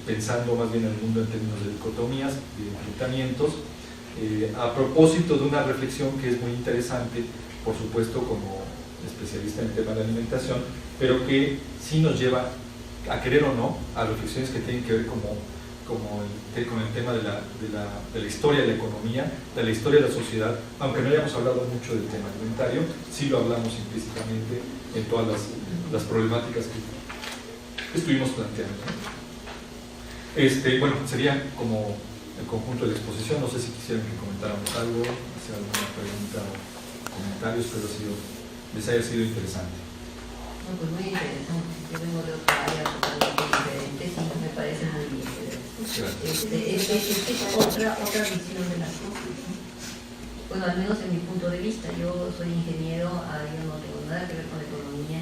pensando más bien en el mundo en términos de dicotomías, de enfrentamientos, a propósito de una reflexión que es muy interesante, por supuesto como especialista en el tema de la alimentación, pero que sí nos lleva, a querer o no, a reflexiones que tienen que ver con el tema de la historia de la economía, de la historia de la sociedad, aunque no hayamos hablado mucho del tema alimentario, sí lo hablamos implícitamente en todas las problemáticas que estuvimos planteando. Bueno, sería como el conjunto de la exposición. No sé si quisieran que comentáramos algo, hacer alguna pregunta o comentarios, pero les haya sido interesante. No, pues muy interesante. Yo vengo de otra área totalmente diferente, sí, me parece muy bien. Es otra visión de las cosas, ¿no? Bueno, al menos en mi punto de vista. Yo soy ingeniero, yo no tengo nada que ver con la economía,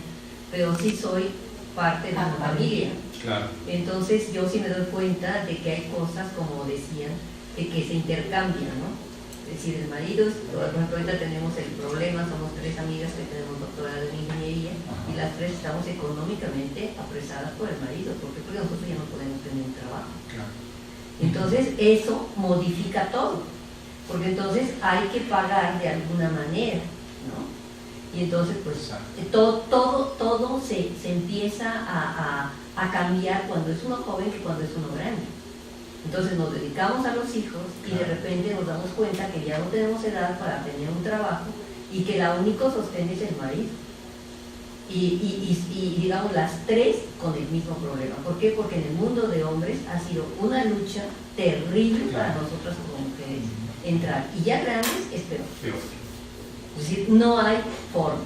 pero sí soy parte de una familia. Claro. Entonces yo sí me doy cuenta de que hay cosas, como decían, de que se intercambian, ¿no? Es decir, el marido, por ejemplo, ahorita tenemos el problema, somos 3 amigas que tenemos doctorado en ingeniería y las 3 estamos económicamente apresadas por el marido, porque nosotros ya no podemos tener un trabajo. Claro. Entonces eso modifica todo, porque entonces hay que pagar de alguna manera, ¿no? Y entonces pues todo se empieza a cambiar cuando es uno joven que cuando es uno grande. Entonces nos dedicamos a los hijos y de repente nos damos cuenta que ya no tenemos edad para tener un trabajo y que el único sostén es el marido. Y digamos las 3 con el mismo problema. ¿Por qué? Porque en el mundo de hombres ha sido una lucha terrible para nosotras como mujeres entrar. Y ya grandes es peor. Es decir, no hay forma,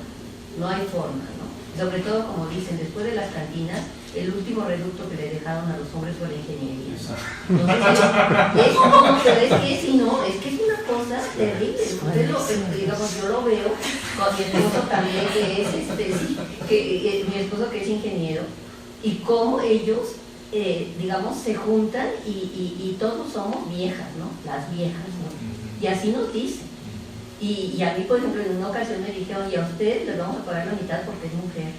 ¿no? Sobre todo, como dicen, después de las cantinas, el último reducto que le dejaron a los hombres fue la ingeniería. Entonces, es que es una cosa terrible. Digamos, yo lo veo con mi esposo también, mi esposo que es ingeniero, y cómo ellos, digamos, se juntan y todos somos viejas, ¿no? Las viejas, ¿no? Y así nos dicen. Y a mí, por ejemplo, en una ocasión me dijeron, y a usted les vamos a pagar la mitad porque es mujer,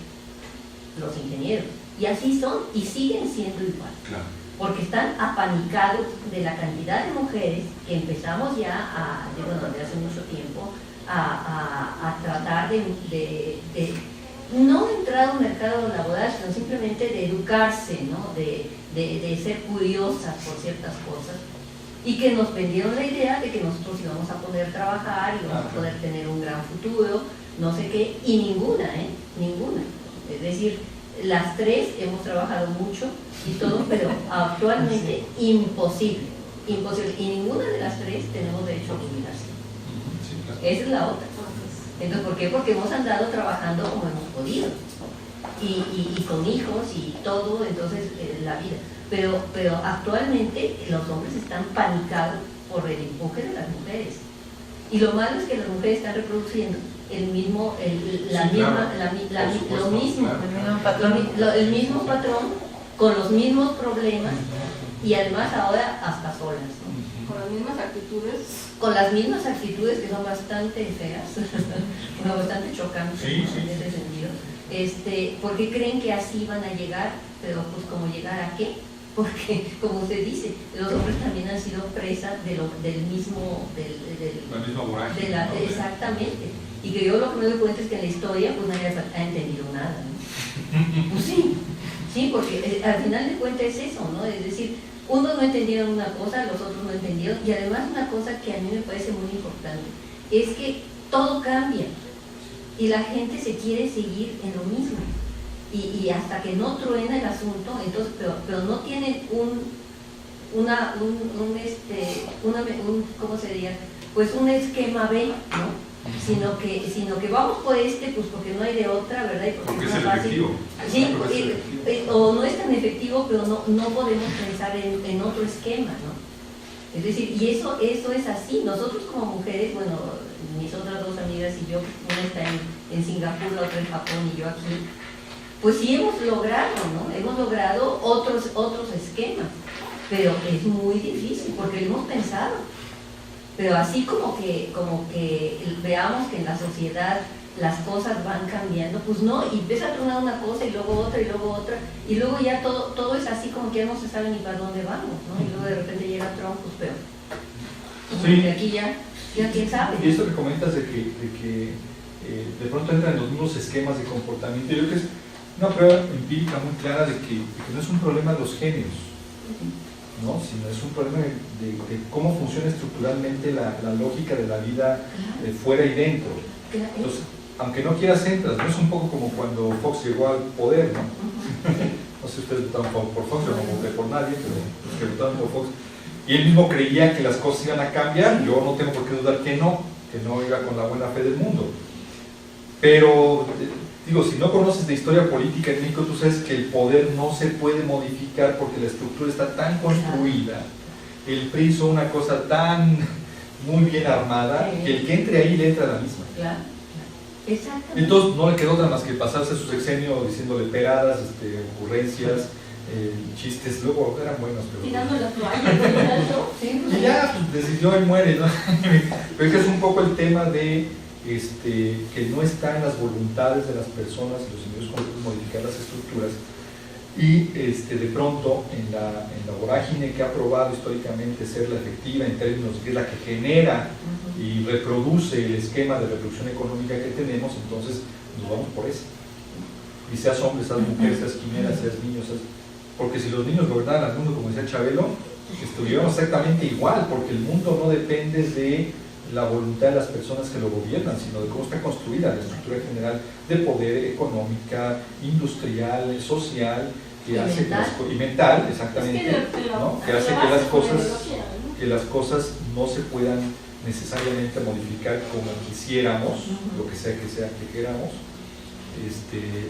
los ingenieros. Y así son, y siguen siendo igual. Claro. Porque están apanicados de la cantidad de mujeres que empezamos desde hace mucho tiempo, a tratar de no de entrar a un mercado laboral, sino simplemente de educarse, ¿no? de ser curiosas por ciertas cosas, y que nos vendieron la idea de que nosotros íbamos a poder trabajar, íbamos a poder tener un gran futuro, no sé qué, y ninguna. Es decir, las tres hemos trabajado mucho y todo, pero actualmente imposible, y ninguna de las tres tenemos derecho a jubilación. Esa es la otra. Entonces, ¿por qué? Porque hemos andado trabajando como hemos podido, y con hijos y todo, entonces la vida. Pero actualmente los hombres están panicados por el empuje de las mujeres. Y lo malo es que las mujeres están reproduciendo el mismo patrón, con los mismos problemas, y además ahora hasta solas, ¿no? Con las mismas actitudes. Con las mismas actitudes que son bastante feas, bastante chocantes en ese sentido. Porque creen que así van a llegar, pero pues como llegar a qué, porque como usted dice, los hombres también han sido presa del mismo vorágine, exactamente, y que yo lo que me doy cuenta es que en la historia pues nadie ha entendido nada, ¿no? Pues sí, porque al final de cuentas es eso, ¿no? Es decir, unos no entendieron una cosa, los otros no entendieron, y además una cosa que a mí me parece muy importante es que todo cambia y la gente se quiere seguir en lo mismo, y hasta que no truena el asunto, entonces, pero no tienen ¿cómo se diría? Pues un esquema B, ¿no? Sino que vamos por pues porque no hay de otra, ¿verdad? Y porque es el efectivo. Sí, o no es tan efectivo, pero no podemos pensar en otro esquema, ¿no? Es decir, y eso es así. Nosotros como mujeres, bueno, mis otras dos amigas y yo, una está en Singapur, la otra en Japón y yo aquí, pues sí hemos logrado, ¿no? Hemos logrado otros esquemas, pero es muy difícil porque lo hemos pensado. Pero así como que veamos que en la sociedad las cosas van cambiando, pues no, y empieza a tronar una cosa y luego otra, y luego ya todo es así como que ya no se sabe ni para dónde vamos, ¿no? Y luego de repente llega Trump, pues peor. Sí. Y aquí ya quién sabe. Y esto que comentas de que de pronto entran en los mismos esquemas de comportamiento, yo creo que es una prueba empírica muy clara de que no es un problema de los géneros, ¿no? Sino es un problema de cómo funciona estructuralmente la lógica de la vida fuera y dentro. Entonces, aunque no quieras entras, ¿no? Es un poco como cuando Fox llegó al poder, ¿no? No sé si ustedes votaron por Fox, yo no voté por nadie, pero los que votaron por Fox, y él mismo creía que las cosas iban a cambiar. Yo no tengo por qué dudar que no iba con la buena fe del mundo, pero digo, si no conoces de historia política en México, tú sabes que el poder no se puede modificar porque la estructura está tan construida, el PRI hizo una cosa tan muy bien armada, que el que entre ahí le entra a la misma. Claro. Exactamente. Entonces no le quedó otra más que pasarse su sexenio diciéndole peradas, ocurrencias, chistes, luego eran buenos, pero tirando la toalla, y ya pues, decidió y muere, ¿no? Pero que es un poco el tema de que no está en las voluntades de las personas y los individuos concretos modificar las estructuras, y de pronto en la vorágine que ha probado históricamente ser la efectiva en términos que es la que genera y reproduce el esquema de reproducción económica que tenemos, entonces nos vamos por eso. Y seas hombre, seas mujer, seas quimera, seas niño, porque si los niños gobernaran al mundo como decía Chabelo, estuviéramos exactamente igual, porque el mundo no depende de la voluntad de las personas que lo gobiernan, sino de cómo está construida la estructura general de poder, económica, industrial, social, que hace y mental, exactamente, ¿no? Que hace que las cosas no se puedan necesariamente modificar como quisiéramos, lo que sea que queramos,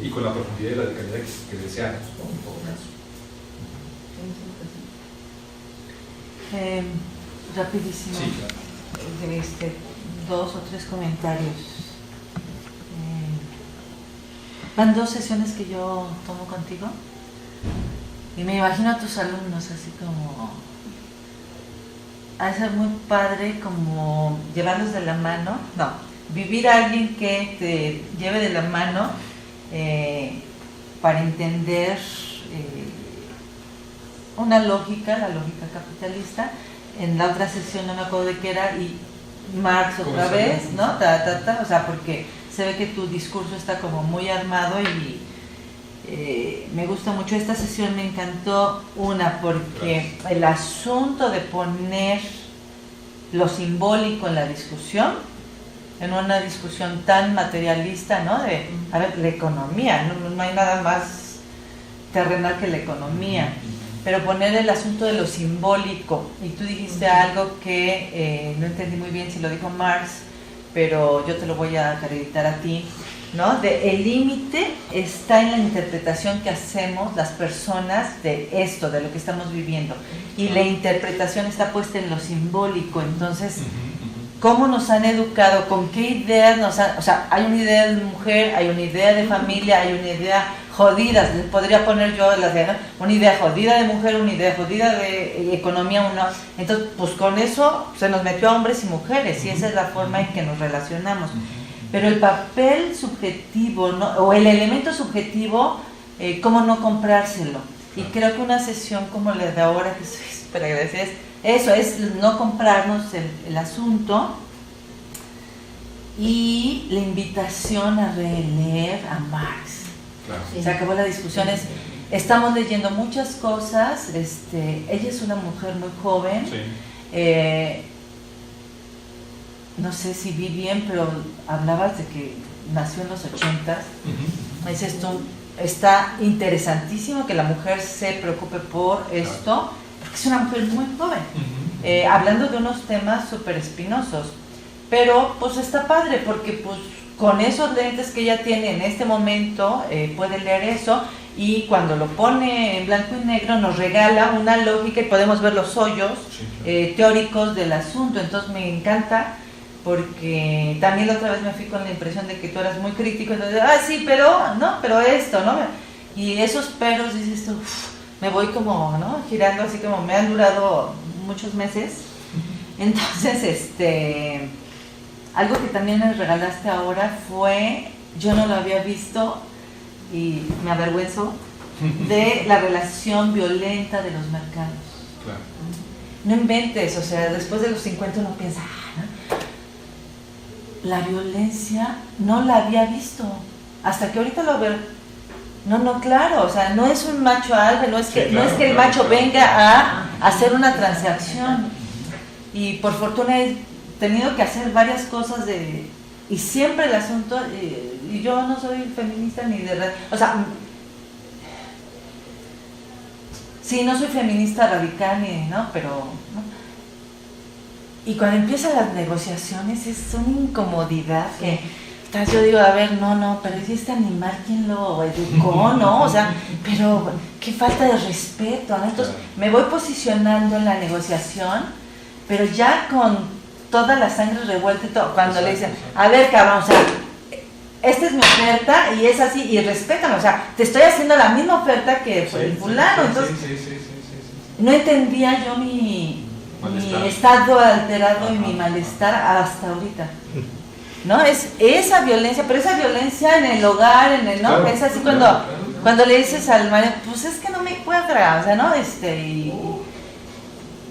y con la profundidad y la calidad que deseamos, ¿no? En todo caso. Rapidísimo. Sí, claro. 2 o 3 comentarios. Van 2 sesiones que yo tomo contigo y me imagino a tus alumnos así como a ser muy padre como llevarlos de la mano, vivir a alguien que te lleve de la mano para entender la lógica capitalista. En la otra sesión no me acuerdo de qué era, y Marx otra vez, ¿no? O sea, porque se ve que tu discurso está como muy armado y me gusta mucho. Esta sesión me encantó, porque el asunto de poner lo simbólico en la discusión, en una discusión tan materialista, ¿no? De, a ver, la economía, no hay nada más terrenal que la economía, pero poner el asunto de lo simbólico, y tú dijiste algo que no entendí muy bien si lo dijo Marx, pero yo te lo voy a acreditar a ti, ¿no? El límite está en la interpretación que hacemos las personas de esto, de lo que estamos viviendo, y la interpretación está puesta en lo simbólico. Entonces, ¿cómo nos han educado? ¿Con qué ideas nos han...? O sea, hay una idea de mujer, hay una idea de familia, hay una idea jodida, les podría poner yo una idea jodida de mujer, una idea jodida de economía, entonces pues con eso se nos metió a hombres y mujeres, y esa es la forma en que nos relacionamos. Pero el papel subjetivo, ¿no? O el elemento subjetivo, ¿cómo no comprárselo? Y creo que una sesión como la de ahora, que soy súper agradecida, eso es no comprarnos el asunto, y la invitación a releer a Marx. Claro. Sí. Se acabó la discusión, estamos leyendo muchas cosas, ella es una mujer muy joven, sí. No sé si vi bien, pero hablabas de que nació en los 80s, dices tú, está interesantísimo que la mujer se preocupe por esto, porque es una mujer muy joven, hablando de unos temas súper espinosos, pero pues está padre, porque pues con esos lentes que ella tiene en este momento, puede leer eso, y cuando lo pone en blanco y negro nos regala una lógica y podemos ver los hoyos teóricos del asunto. Entonces me encanta, porque también la otra vez me fui con la impresión de que tú eras muy crítico, entonces, sí, pero, no, pero esto, ¿no? Y esos peros, dices tú, me voy como, ¿no? Girando así como me han durado muchos meses. Entonces, algo que también me regalaste ahora fue, yo no lo había visto y me avergüenzo, de la relación violenta de los mercados. Claro. No inventes, o sea, después de los 50 uno piensa, ¿no? La violencia no la había visto, hasta que ahorita lo veo. No, claro, o sea, no es un macho alfa, no es que el macho venga a hacer una transacción. Y por fortuna he tenido que hacer varias cosas y siempre el asunto, y yo no soy feminista ni de... O sea, sí, no soy feminista radical, ¿no? Pero... ¿no? Y cuando empiezan las negociaciones es una incomodidad que... Yo digo, a ver, no, pero es este animal, ¿quién lo educó, no? O sea, pero qué falta de respeto, ¿no? Entonces me voy posicionando en la negociación, pero ya con toda la sangre revuelta y todo, cuando le dicen, a ver, cabrón, o sea, esta es mi oferta y es así, y respétame, o sea, te estoy haciendo la misma oferta que fue el fulano, entonces no entendía yo mi estado alterado y mi malestar hasta ahorita. ¿No? Es esa violencia, pero esa violencia en el hogar, ¿no? Claro, es así cuando le dices al marido, pues es que no me cuadra, o sea, ¿no? Y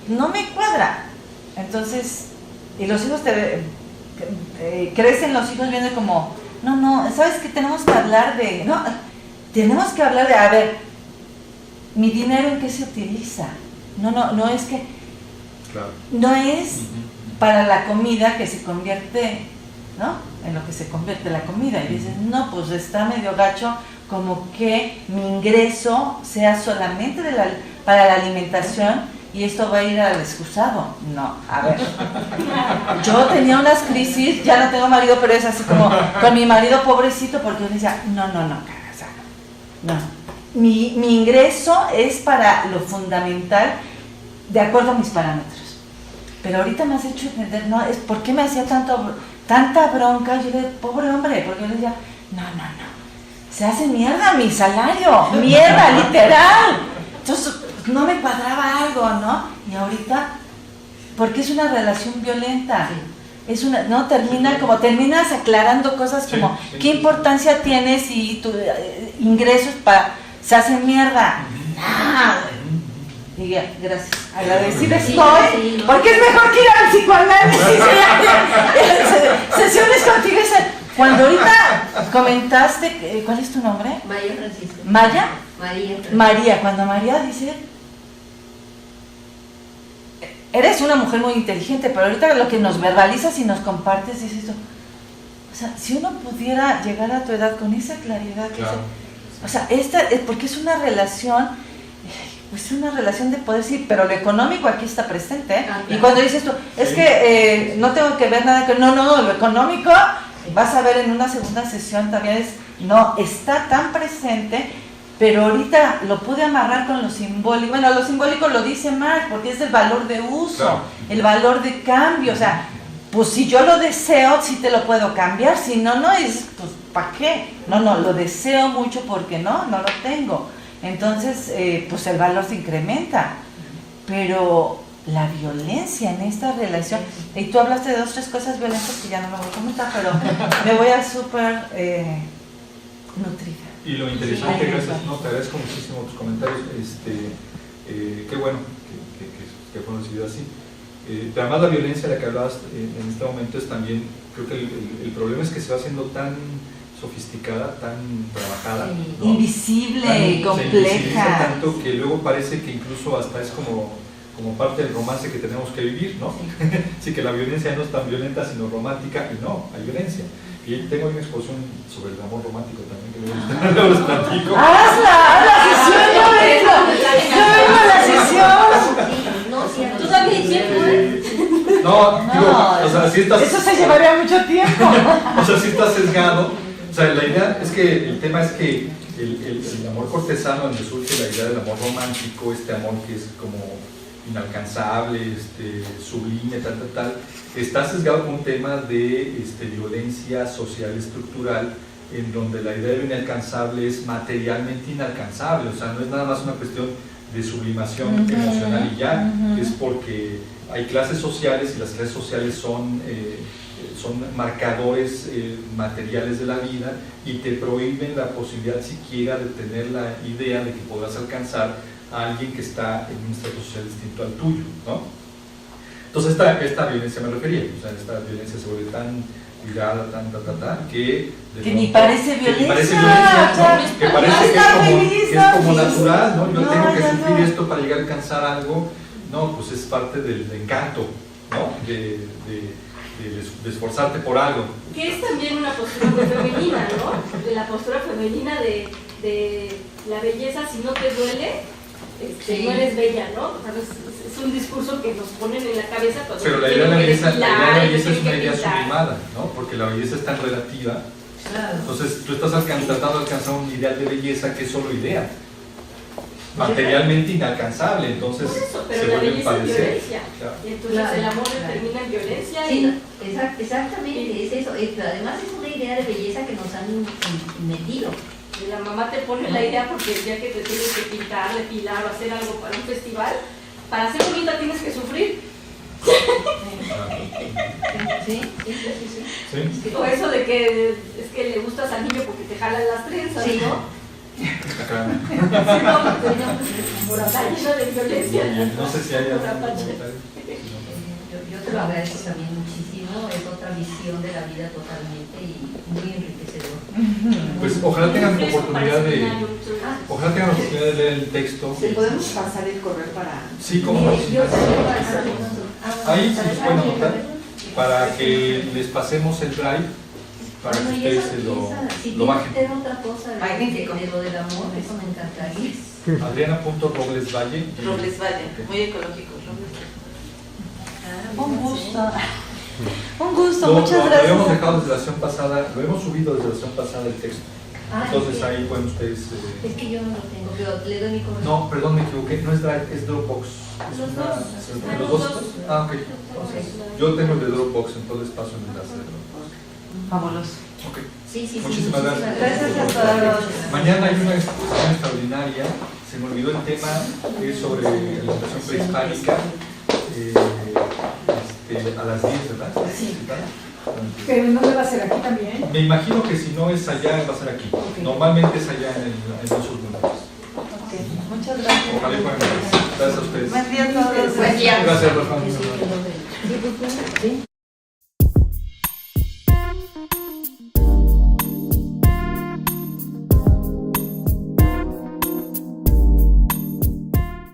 no me cuadra. Entonces, y los hijos crecen los hijos viendo como, no, ¿sabes qué? Tenemos que hablar de, a ver, mi dinero en qué se utiliza. No es que, claro. No es para la comida que se convierte, ¿no? En lo que se convierte la comida, y dices, no, pues está medio gacho como que mi ingreso sea solamente para la alimentación y esto va a ir al excusado. No, a ver, yo tenía unas crisis, ya no tengo marido, pero es así como con mi marido pobrecito, porque yo decía, no, mi ingreso es para lo fundamental de acuerdo a mis parámetros. Pero ahorita me has hecho entender, no, es ¿por qué me hacía tanta bronca? Yo le pobre hombre, porque yo le decía, no, se hace mierda mi salario, mierda, literal. Entonces, no me cuadraba algo, ¿no? Y ahorita, porque es una relación violenta, es una, ¿no? Terminas aclarando cosas como, ¿qué importancia tienes si tu ingresos se hacen mierda? Y ya, gracias, agradecida estoy, porque es mejor que ir al psicoanálisis, sesiones contigo, cuando ahorita comentaste, ¿cuál es tu nombre? María Francisca. ¿Maya? María Francisca. María, cuando María dice, eres una mujer muy inteligente, pero ahorita lo que nos verbalizas y nos compartes es esto. O sea, si uno pudiera llegar a tu edad con esa claridad, Claro. o sea, porque es una relación, pues una relación de poder, sí, pero lo económico aquí está presente, ¿eh? Claro. Y cuando dices tú, es que no tengo que ver nada con, no, lo económico, vas a ver en una segunda sesión también no, está tan presente, pero ahorita lo pude amarrar con lo simbólico. Bueno, lo simbólico lo dice Marx, porque es el valor de uso, claro, el valor de cambio, o sea, pues si yo lo deseo, sí te lo puedo cambiar, si no, no es, pues ¿para qué? No, lo deseo mucho porque no lo tengo. Entonces, pues el valor se incrementa, pero la violencia en esta relación, y tú hablaste de 2 o 3 cosas violentas que ya no lo voy a comentar, pero me voy a súper nutrida. Y lo interesante, gracias, no, te agradezco muchísimo tus comentarios, qué bueno que fueron recibidos así. Pero además la violencia de la que hablabas en este momento es también, creo que el problema es que se va haciendo tan sofisticada, tan trabajada, sí, ¿no? invisible, compleja, tanto que luego parece que incluso hasta es como parte del romance que tenemos que vivir, ¿no? Sí, que la violencia no es tan violenta sino romántica, y no, hay violencia. Y tengo una exposición sobre el amor romántico también que luego les platico. ¡Hazla! ¡Yo vengo a la sesión! No, sí, ¿Tú también siempre? No, digo, o sea, si estás... Eso se llevaría mucho tiempo. O sea, si estás sesgado. O sea, la idea es que, el tema es que el amor cortesano, donde surge la idea del amor romántico, este amor que es como inalcanzable, sublime, tal, está sesgado con un tema de violencia social estructural, en donde la idea de lo inalcanzable es materialmente inalcanzable, o sea, no es nada más una cuestión de sublimación emocional y ya, es porque hay clases sociales y las clases sociales son marcadores materiales de la vida y te prohíben la posibilidad siquiera de tener la idea de que podrás alcanzar a alguien que está en un estrato social distinto al tuyo, ¿no? Entonces esta violencia me refería, o sea, esta violencia se vuelve tan ligada, que ni parece violencia, que parece que es como natural, ¿no? Yo tengo que sufrir esto para llegar a alcanzar algo, no, pues es parte del encanto, ¿no? De esforzarte por algo. Que es también una postura muy femenina, ¿no? De la postura femenina de la belleza, si no te duele, no eres bella, ¿no? O sea, es un discurso que nos ponen en la cabeza cuando pero la idea de la belleza es una idea sublimada, ¿no? Porque la belleza es tan relativa. Claro. Entonces tú estás tratando de alcanzar un ideal de belleza que es solo idea, materialmente inalcanzable, entonces pero se la vuelve belleza es violencia, claro. y entonces el amor termina en violencia. Sí, exactamente, es eso. Además es una idea de belleza que nos han metido. Y la mamá te pone la idea porque el día que te tienes que pintar, depilar o hacer algo para un festival, para ser bonita tienes que sufrir. Sí. O eso de que es que le gustas al niño porque te jalan las trenzas, sí, ¿no? Está lleno de violencia. No sé si hay algún yo te lo agradezco también muchísimo, es otra visión de la vida totalmente y muy enriquecedor. Pues ojalá tengan la oportunidad de leer el texto. ¿Se podemos pasar el correo para...? Sí, como no. Ahí se los pueden anotar para que les pasemos el drive para que ustedes se lo bajen. Si tienen otra cosa de lo del amor, eso me encantaría. Adriana.roblesvalle. Roblesvalle, muy ecológico. Un gusto, muchas gracias. Lo habíamos dejado desde la sesión pasada, lo hemos subido desde la sesión pasada el texto. Entonces ahí pueden ustedes... Es que yo no lo tengo, pero le doy mi correo. No, perdón, me equivoqué, no es Drive, es Dropbox. ¿Los dos? Ah, ok. Entonces, yo tengo el de Dropbox, entonces paso el enlace de Dropbox. Fabuloso. Ok. Sí. Muchísimas gracias. Gracias a todos. Mañana hay una exposición extraordinaria, se me olvidó el tema, es sobre la alimentación prehispánica. A las 10, ¿verdad? Sí. ¿Pero no va a ser aquí también? Me imagino que si no es allá, va a ser aquí. Okay. Normalmente es allá en el sur de Montes. Okay. Muchas gracias. Ojalá y puedan gracias a ustedes. Buen día a todos. Buen día. Gracias, Rafa.